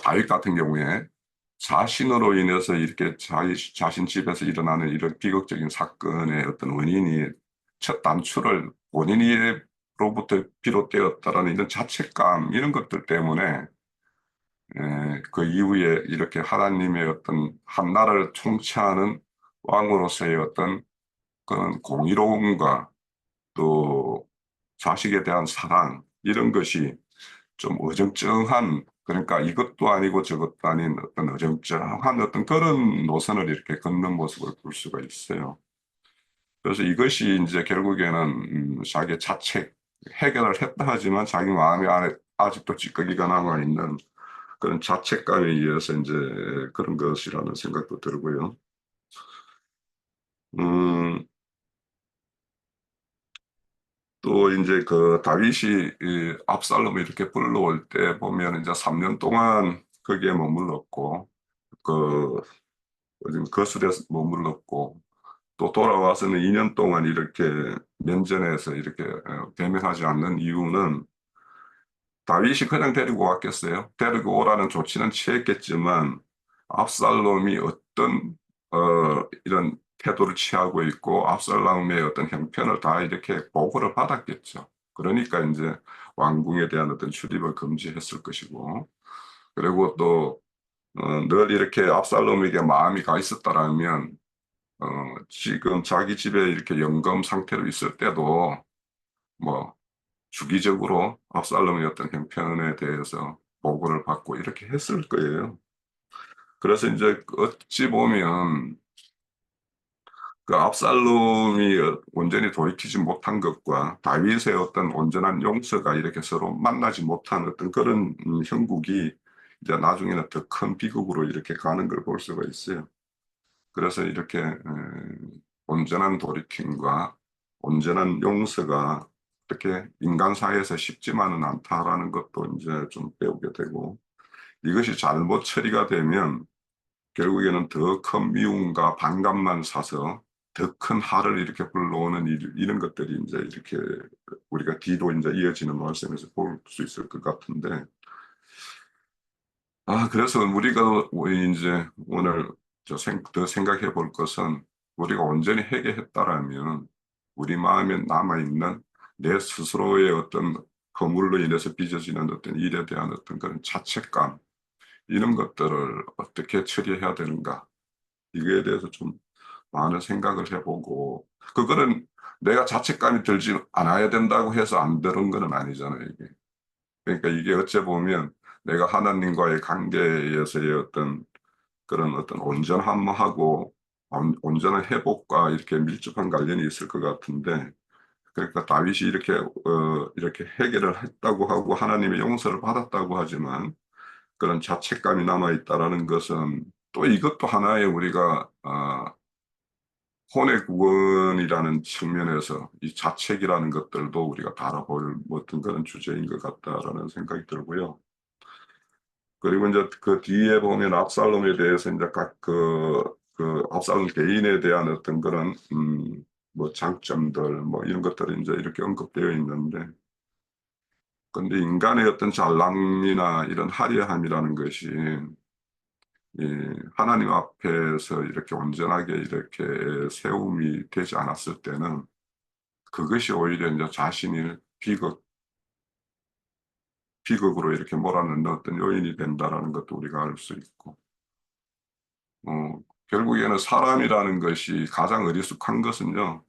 다윗 같은 경우에 자신으로 인해서 이렇게 자신 집에서 일어나는 이런 비극적인 사건의 어떤 원인이 첫 단추를 본인으로 로부터 비롯되었다라는 이런 자책감 이런 것들 때문에 그 이후에 이렇게 하나님의 어떤 한 나라를 통치하는 왕으로서의 어떤 그런 공의로움과 또 자식에 대한 사랑 이런 것이 좀 어정쩡한 그러니까 이것도 아니고 저것도 아닌 어떤 어정쩡한 어떤 그런 노선을 이렇게 걷는 모습을 볼 수가 있어요. 그래서 이것이 이제 결국에는 자기 자책 해결을 했다 하지만 자기 마음이 안에 아직도 찌꺼기가 남아 있는 그런 자책감에 의해서 이제 그런 것이라는 생각도 들고요. 음, 또 이제 그 다윗이 이 압살롬을 이렇게 불러올 때 보면 이제 3년 동안 거기에 머물렀고 그 거슬에서 머물렀고 또 돌아와서는 2년 동안 이렇게 면전에서 이렇게 대면하지 않는 이유는 다윗이 그냥 데리고 왔겠어요? 데리고 오라는 조치는 취했겠지만 압살롬이 어떤 이런 태도를 취하고 있고 압살롬의 어떤 형편을 다 이렇게 보고를 받았겠죠. 그러니까 이제 왕궁에 대한 어떤 출입을 금지했을 것이고 그리고 또 늘 이렇게 압살롬에게 마음이 가 있었다라면 지금 자기 집에 이렇게 영검 상태로 있을 때도 뭐 주기적으로 압살롬의 어떤 형편에 대해서 보고를 받고 이렇게 했을 거예요. 그래서 이제 어찌 보면 그 압살롬이 온전히 돌이키지 못한 것과 다윗의 어떤 온전한 용서가 이렇게 서로 만나지 못한 어떤 그런 형국이 이제 나중에는 더 큰 비극으로 이렇게 가는 걸 볼 수가 있어요. 그래서 이렇게 온전한 돌이킴과 온전한 용서가 이렇게 인간 사회에서 쉽지만은 않다라는 것도 이제 좀 배우게 되고 이것이 잘못 처리가 되면 결국에는 더 큰 미움과 반감만 사서 더 큰 화를 이렇게 불러오는 이런 것들이 이제 이렇게 우리가 뒤로 이제 이어지는 말씀에서 볼 수 있을 것 같은데 그래서 우리가 이제 오늘 더 생각해 볼 것은 우리가 온전히 회개했다라면 우리 마음에 남아있는 내 스스로의 어떤 허물로 인해서 빚어지는 어떤 일에 대한 어떤 그런 자책감 이런 것들을 어떻게 처리해야 되는가 이거에 대해서 좀 많은 생각을 해보고 그거는 내가 자책감이 들지 않아야 된다고 해서 안 되는 건 아니잖아요 이게. 그러니까 이게 어째 보면 내가 하나님과의 관계에서의 어떤 그런 어떤 온전함하고 온전한 회복과 이렇게 밀접한 관련이 있을 것 같은데 그러니까 다윗이 이렇게 해결을 했다고 하고 하나님의 용서를 받았다고 하지만 그런 자책감이 남아 있다라는 것은 또 이것도 하나의 우리가 혼의 구원이라는 측면에서 이 자책이라는 것들도 우리가 다뤄볼 어떤 그런 주제인 것 같다라는 생각이 들고요. 그리고 이제 그 뒤에 보면 압살롬에 대해서 이제 그 압살롬 개인에 대한 어떤 그런 뭐 장점들 뭐 이런 것들이 이제 이렇게 언급되어 있는데 근데 인간의 어떤 잘남이나 이런 화려함이라는 것이 하나님 앞에서 이렇게 온전하게 이렇게 세움이 되지 않았을 때는 그것이 오히려 이제 자신이 비극으로 이렇게 몰아넣는 어떤 요인이 된다라는 것도 우리가 알 수 있고, 결국에는 사람이라는 것이 가장 어리숙한 것은요,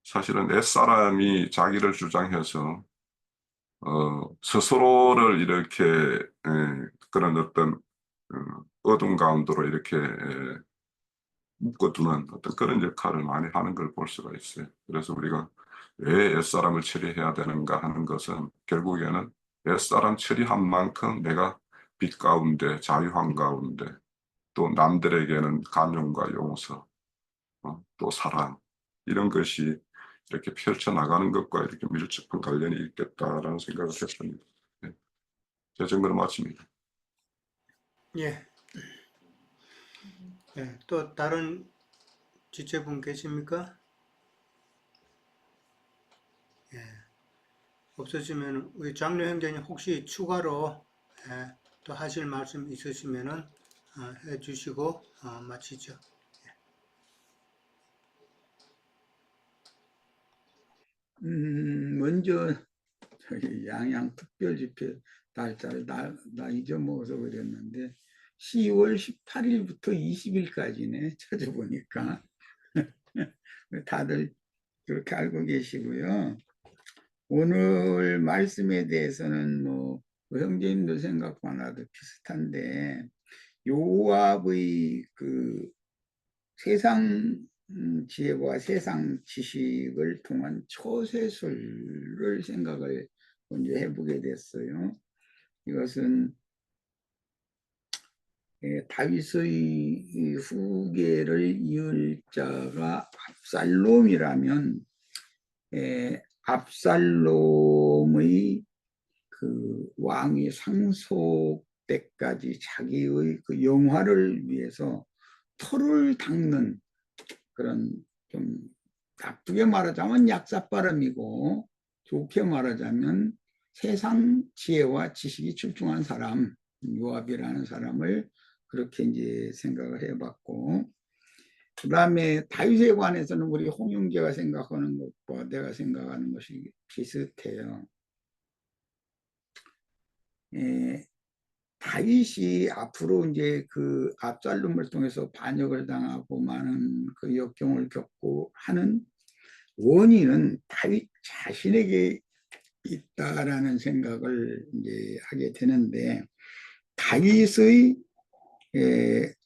사실은 옛사람이 자기를 주장해서, 스스로를 이렇게, 그런 어떤, 어둠 가운데로 이렇게 묶어두는 어떤 그런 역할을 많이 하는 걸 볼 수가 있어요. 그래서 우리가 왜 옛사람을 처리해야 되는가 하는 것은 결국에는 옛사람 처리한 만큼 내가 빛 가운데 자유 한가운데 또 남들에게는 간용과 용서 또 사랑 이런 것이 이렇게 펼쳐나가는 것과 이렇게 밀접한 관련이 있겠다라는 생각을 했습니다. 네. 제 정도는 마칩니다. 예. 예. 또 다른 지체분 계십니까? 예. 없으시면 우리 장로 형제님 혹시 추가로 또 하실 말씀 있으시면은 해주시고 마치죠. 뭐 먼저 저기 양양 특별집회 날짜를 나 잊어먹어서 그랬는데 10월 18일부터 20일까지네 찾아보니까. 다들 그렇게 알고 계시고요. 오늘 말씀에 대해서는 뭐 형제님들 생각과 나도 비슷한데 요압의 그 세상 지혜와 세상 지식을 통한 처세술을 생각을 먼저 해보게 됐어요. 이것은 다윗의 후계를 이을 자가 압살롬이라면 압살롬의 그 왕위 상속 때까지 자기의 그 영화를 위해서 토를 닦는 그런, 좀 나쁘게 말하자면 약삭빠름이고 좋게 말하자면 세상 지혜와 지식이 출중한 사람, 요압이라는 사람을 그렇게 이제 생각을 해봤고, 그 다음에 다윗에 관해서는 우리 홍영재가 생각하는 것과 내가 생각하는 것이 비슷해요. 다윗이 앞으로 이제 그 압살롬을 통해서 반역을 당하고 많은 그 역경을 겪고 하는 원인은 다윗 자신에게 있다라는 생각을 이제 하게 되는데, 다윗의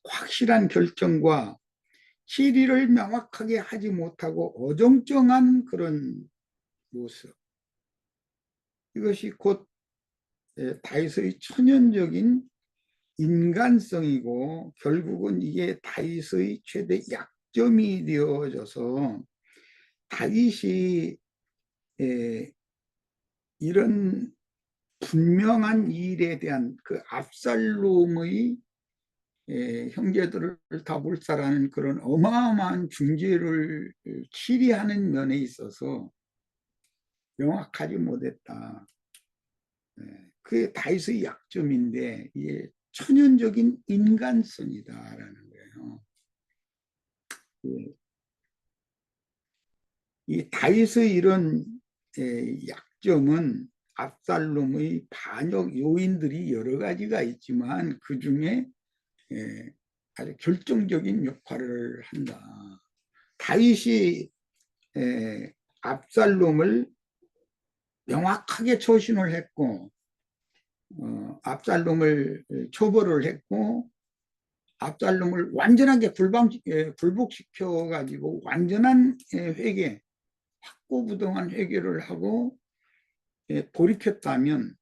확실한 결정과 실의를 명확하게 하지 못하고 어정쩡한 그런 모습, 이것이 곧 다윗의 천연적인 인간성이고 결국은 이게 다윗의 최대 약점이 되어져서 다윗이 이런 분명한 일에 대한 그 압살롬의 형제들을 다 몰살하는 그런 어마어마한 중죄를 치리하는 면에 있어서 명확하지 못했다. 그게 다윗의 약점인데 이게 천연적인 인간성이다라는 거예요. 이 다윗의 이런 약점은 압살롬의 반역 요인들이 여러 가지가 있지만 그 중에 아주 결정적인 역할을 한다. 다윗이 압살롬을 명확하게 초신을 했고 압살롬을 처벌을 했고 압살롬을 완전하게 굴복시켜 가지고 완전한 회개, 확고부동한 회개를 하고 돌이켰다면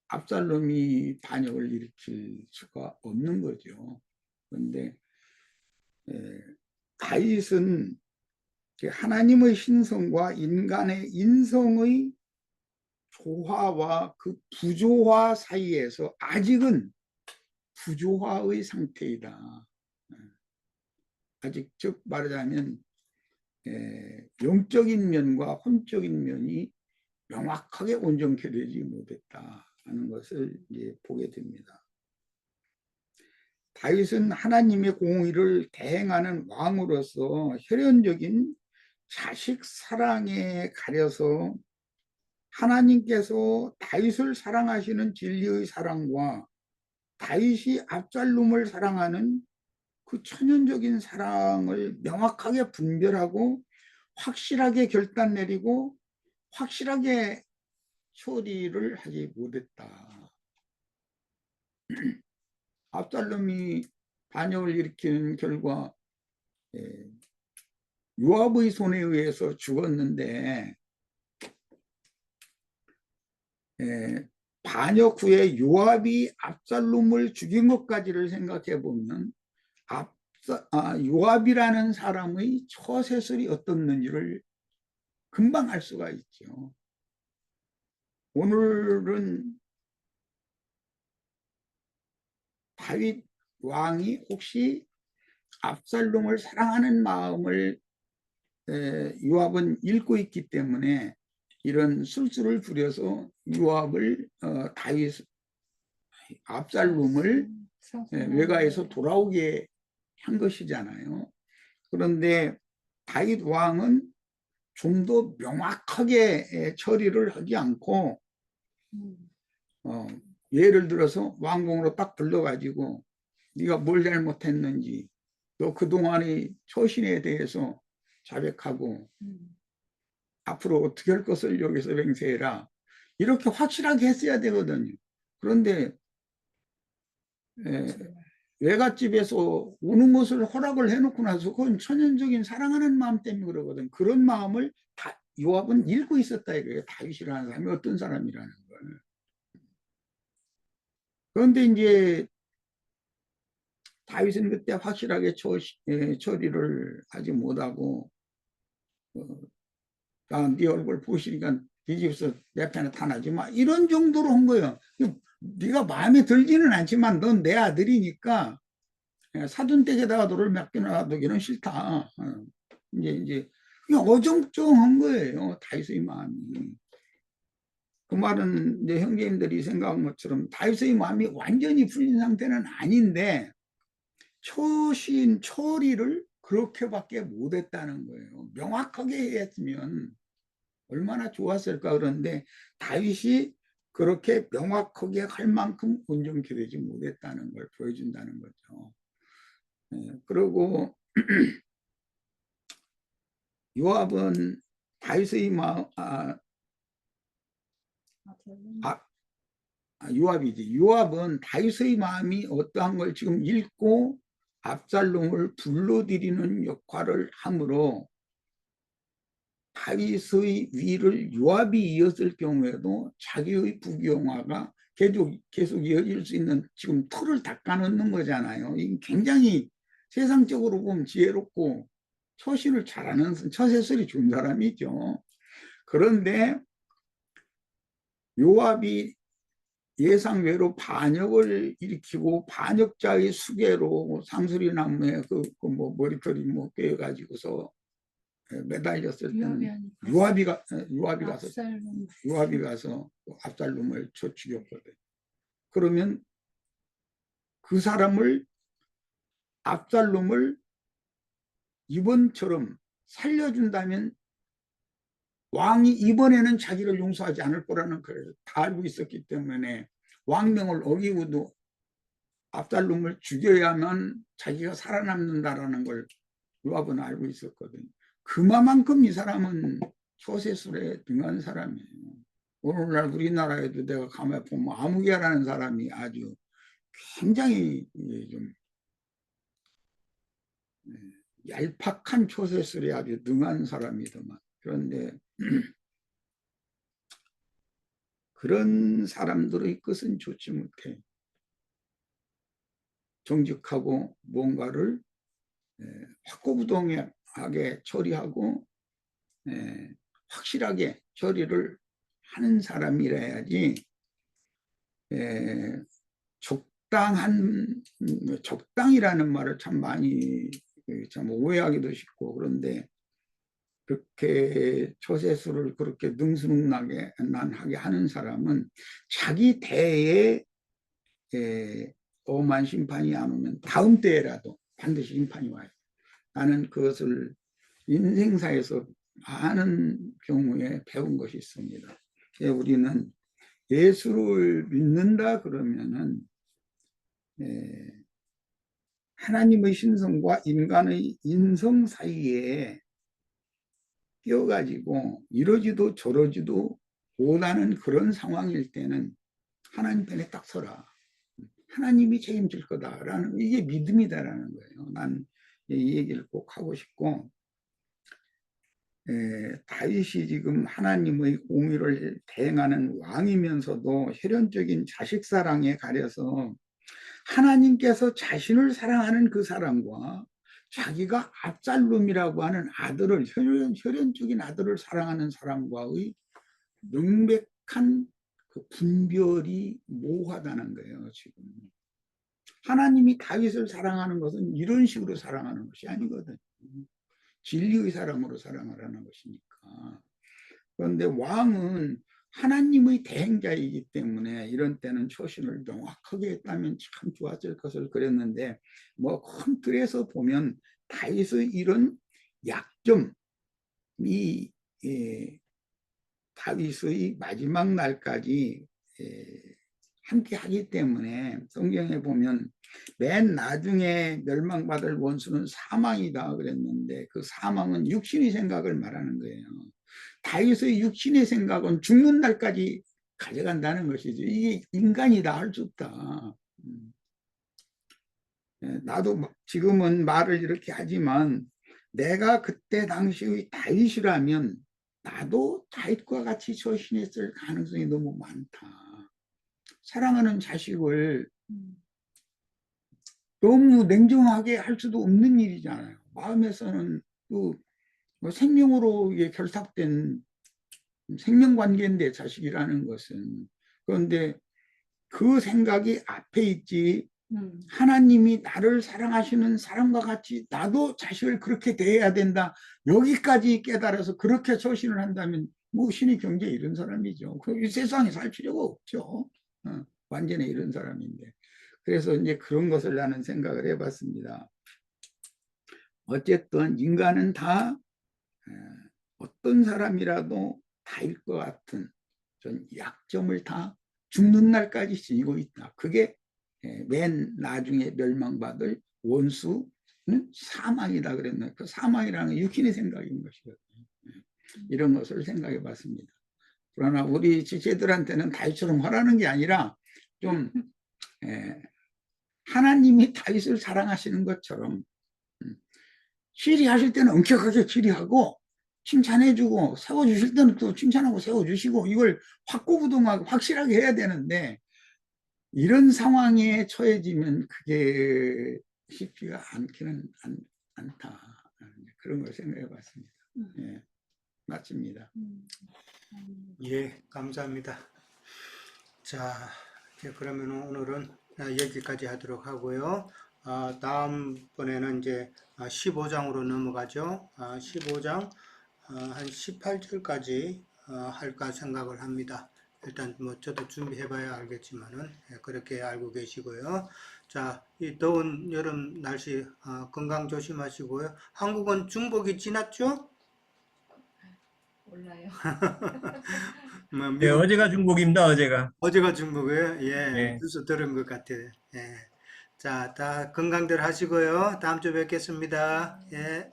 압살롬이 반역을 일으킬 수가 없는 거죠. 그런데 다윗은 하나님의 신성과 인간의 인성의 조화와 그 부조화 사이에서 아직은 부조화의 상태이다. 아직 즉 말하자면 영적인 면과 혼적인 면이 명확하게 온전케 되지 못했다 하는 것을 이제 보게 됩니다. 다윗은 하나님의 공의를 대행하는 왕으로서 혈연적인 자식 사랑에 가려서 하나님께서 다윗을 사랑하시는 진리의 사랑과 다윗이 압살롬을 사랑하는 그 천연적인 사랑을 명확하게 분별하고 확실하게 결단 내리고 확실하게 처리를 하지 못했다. 압살롬이 반역을 일으키는 결과 요압의 손에 의해서 죽었는데 반역 후에 요압이 압살롬을 죽인 것까지를 생각해 보면 요압이라는 사람의 처세술이 어떻는지를 금방 알 수가 있죠. 오늘은 다윗 왕이 혹시 압살롬을 사랑하는 마음을 요압은 읽고 있기 때문에 이런 술수를 부려서 요압을 압살롬을 외가에서 돌아오게 한 것이잖아요. 그런데 다윗 왕은 좀 더 명확하게 처리를 하지 않고 예를 들어서 왕궁으로 딱 불러가지고 네가 뭘 잘못했는지 너 그동안의 처신에 대해서 자백하고 앞으로 어떻게 할 것을 여기서 맹세해라 이렇게 확실하게 했어야 되거든요. 그런데 외갓집에서 오는 것을 허락을 해놓고 나서 그건 천연적인 사랑하는 마음 때문에 그러거든. 그런 마음을 요압은 읽고 있었다 이거예요. 다윗이라는 사람이 어떤 사람이라는 걸. 그런데 이제 다윗은 그때 확실하게 처리를 하지 못하고 네 얼굴 보시니까 네 집에서 내 편에 타나지 마 이런 정도로 한 거예요. 네가 마음에 들지는 않지만 넌 내 아들이니까 사돈댁에다가 너를 맡겨놔두기는 싫다. 이제 어정쩡한 거예요. 다윗의 마음이. 그 말은 이제 형제님들이 생각한 것처럼 다윗의 마음이 완전히 풀린 상태는 아닌데 처리를 그렇게밖에 못했다는 거예요. 명확하게 했으면 얼마나 좋았을까. 그런데 다윗이 그렇게 명확하게 할 만큼 온전케 되지 못했다는 걸 보여준다는 거죠. 그리고 요압은 다윗의 마음, 요압이지. 요압은 다윗의 마음이 어떠한 걸 지금 읽고 압살롬을 불러들이는 역할을 하므로 다윗의 위를 요압이 이었을 경우에도 자기의 부귀영화가 계속 이어질 수 있는 지금 틀을 닦아놓는 거잖아요. 이게 굉장히 세상적으로 보면 지혜롭고 처신을 잘하는 처세술이 좋은 사람이죠. 그런데 요압이 예상외로 반역을 일으키고 반역자의 수계로 상수리 나무에 뭐 머리털이 뭐 꿰가지고서 매달렸을 때는 요압이 가서 압살롬을 쳐 죽였거든. 그러면 그 사람을 압살롬을 이번처럼 살려준다면 왕이 이번에는 자기를 용서하지 않을 거라는 걸 다 알고 있었기 때문에 왕명을 어기고도 압살롬을 죽여야만 자기가 살아남는다라는 걸 요압은 알고 있었거든요. 그만큼 이 사람은 처세술에 능한 사람이에요. 오늘날 우리나라에도 내가 가만히 보면 아무개라는 사람이 아주 굉장히 좀 얄팍한 처세술에 아주 능한 사람이더만. 그런데 그런 사람들의 끝은 좋지 못해. 정직하고 뭔가를 확고부동하게 처리하고 확실하게 처리를 하는 사람이라야지 적당이라는 말을 참 많이 참 오해하기도 쉽고 그런데 그렇게 처세술을 그렇게 능수능란하게 하는 사람은 자기 대에 엄한 심판이 안 오면 다음 때라도 반드시 심판이 와요. 나는 그것을 인생사에서 많은 경우에 배운 것이 있습니다. 우리는 예수를 믿는다 그러면은 하나님의 신성과 인간의 인성 사이에 끼어가지고 이러지도 저러지도 못하는 그런 상황일 때는 하나님 편에 딱 서라. 하나님이 책임질 거다라는 이게 믿음이다라는 거예요. 난 이 얘기를 꼭 하고 싶고 다윗이 지금 하나님의 공의를 대행하는 왕이면서도 혈연적인 자식 사랑에 가려서 하나님께서 자신을 사랑하는 그 사람과 자기가 압살롬이라고 하는 아들을 혈연적인 아들을 사랑하는 사람과의 명백한 그 분별이 모호하다는 거예요. 지금 하나님이 다윗을 사랑하는 것은 이런 식으로 사랑하는 것이 아니거든요. 진리의 사랑으로 사랑하라는 것이니까. 그런데 왕은 하나님의 대행자이기 때문에 이런 때는 처신을 명확하게 했다면 참 좋았을 것을 그랬는데 뭐 큰 틀에서 보면 다윗의 이런 약점이 다윗의 마지막 날까지 함께 하기 때문에 성경에 보면 맨 나중에 멸망받을 원수는 사망이다 그랬는데 그 사망은 육신의 생각을 말하는 거예요. 다윗의 육신의 생각은 죽는 날까지 가져간다는 것이죠. 이게 인간이 다 할 수 없다. 나도 지금은 말을 이렇게 하지만 내가 그때 당시의 다윗이라면 나도 다윗과 같이 처신했을 가능성이 너무 많다. 사랑하는 자식을 너무 냉정하게 할 수도 없는 일이잖아요. 마음에서는 뭐 생명으로 결탁된 생명관계인데 자식이라는 것은. 그런데 그 생각이 앞에 있지 하나님이 나를 사랑하시는 사람과 같이 나도 자식을 그렇게 대해야 된다. 여기까지 깨달아서 그렇게 처신을 한다면 뭐 신의 경지에 이런 사람이죠. 이 세상에 살 필요가 없죠. 완전히 이런 사람인데. 그래서 이제 그런 것을 나는 생각을 해봤습니다. 어쨌든 인간은 다 어떤 사람이라도 다일 것 같은 전 약점을 다 죽는 날까지 지니고 있다. 그게 맨 나중에 멸망받을 원수는 사망이다 그랬나요? 그 사망이라는 게 육신의 생각인 것이거든요. 이런 것을 생각해 봤습니다. 그러나 우리 지체들한테는 다윗처럼 하라는 게 아니라 좀 하나님이 다윗을 사랑하시는 것처럼 치리하실 때는 엄격하게 치리하고 칭찬해주고 세워주실 때는 또 칭찬하고 세워주시고 이걸 확고부동하고 확실하게 해야 되는데 이런 상황에 처해지면 그게 쉽지가 않기는 않다. 그런 걸 생각해 봤습니다. 예, 마칩니다. 예, 감사합니다. 자, 이제 그러면 오늘은 여기까지 하도록 하고요. 다음번에는 이제 15장으로 넘어가죠. 15장 한 18절까지 할까 생각을 합니다. 일단 뭐 저도 준비해봐야 알겠지만은 그렇게 알고 계시고요. 자, 이 더운 여름 날씨 건강 조심하시고요. 한국은 중복이 지났죠? 몰라요. 뭐 네, 어제가 중복입니다. 어제가 중복이에요? 예, 네. 뉴스 들은 것 같아요. 예. 자, 다 건강들 하시고요. 다음 주에 뵙겠습니다. 예.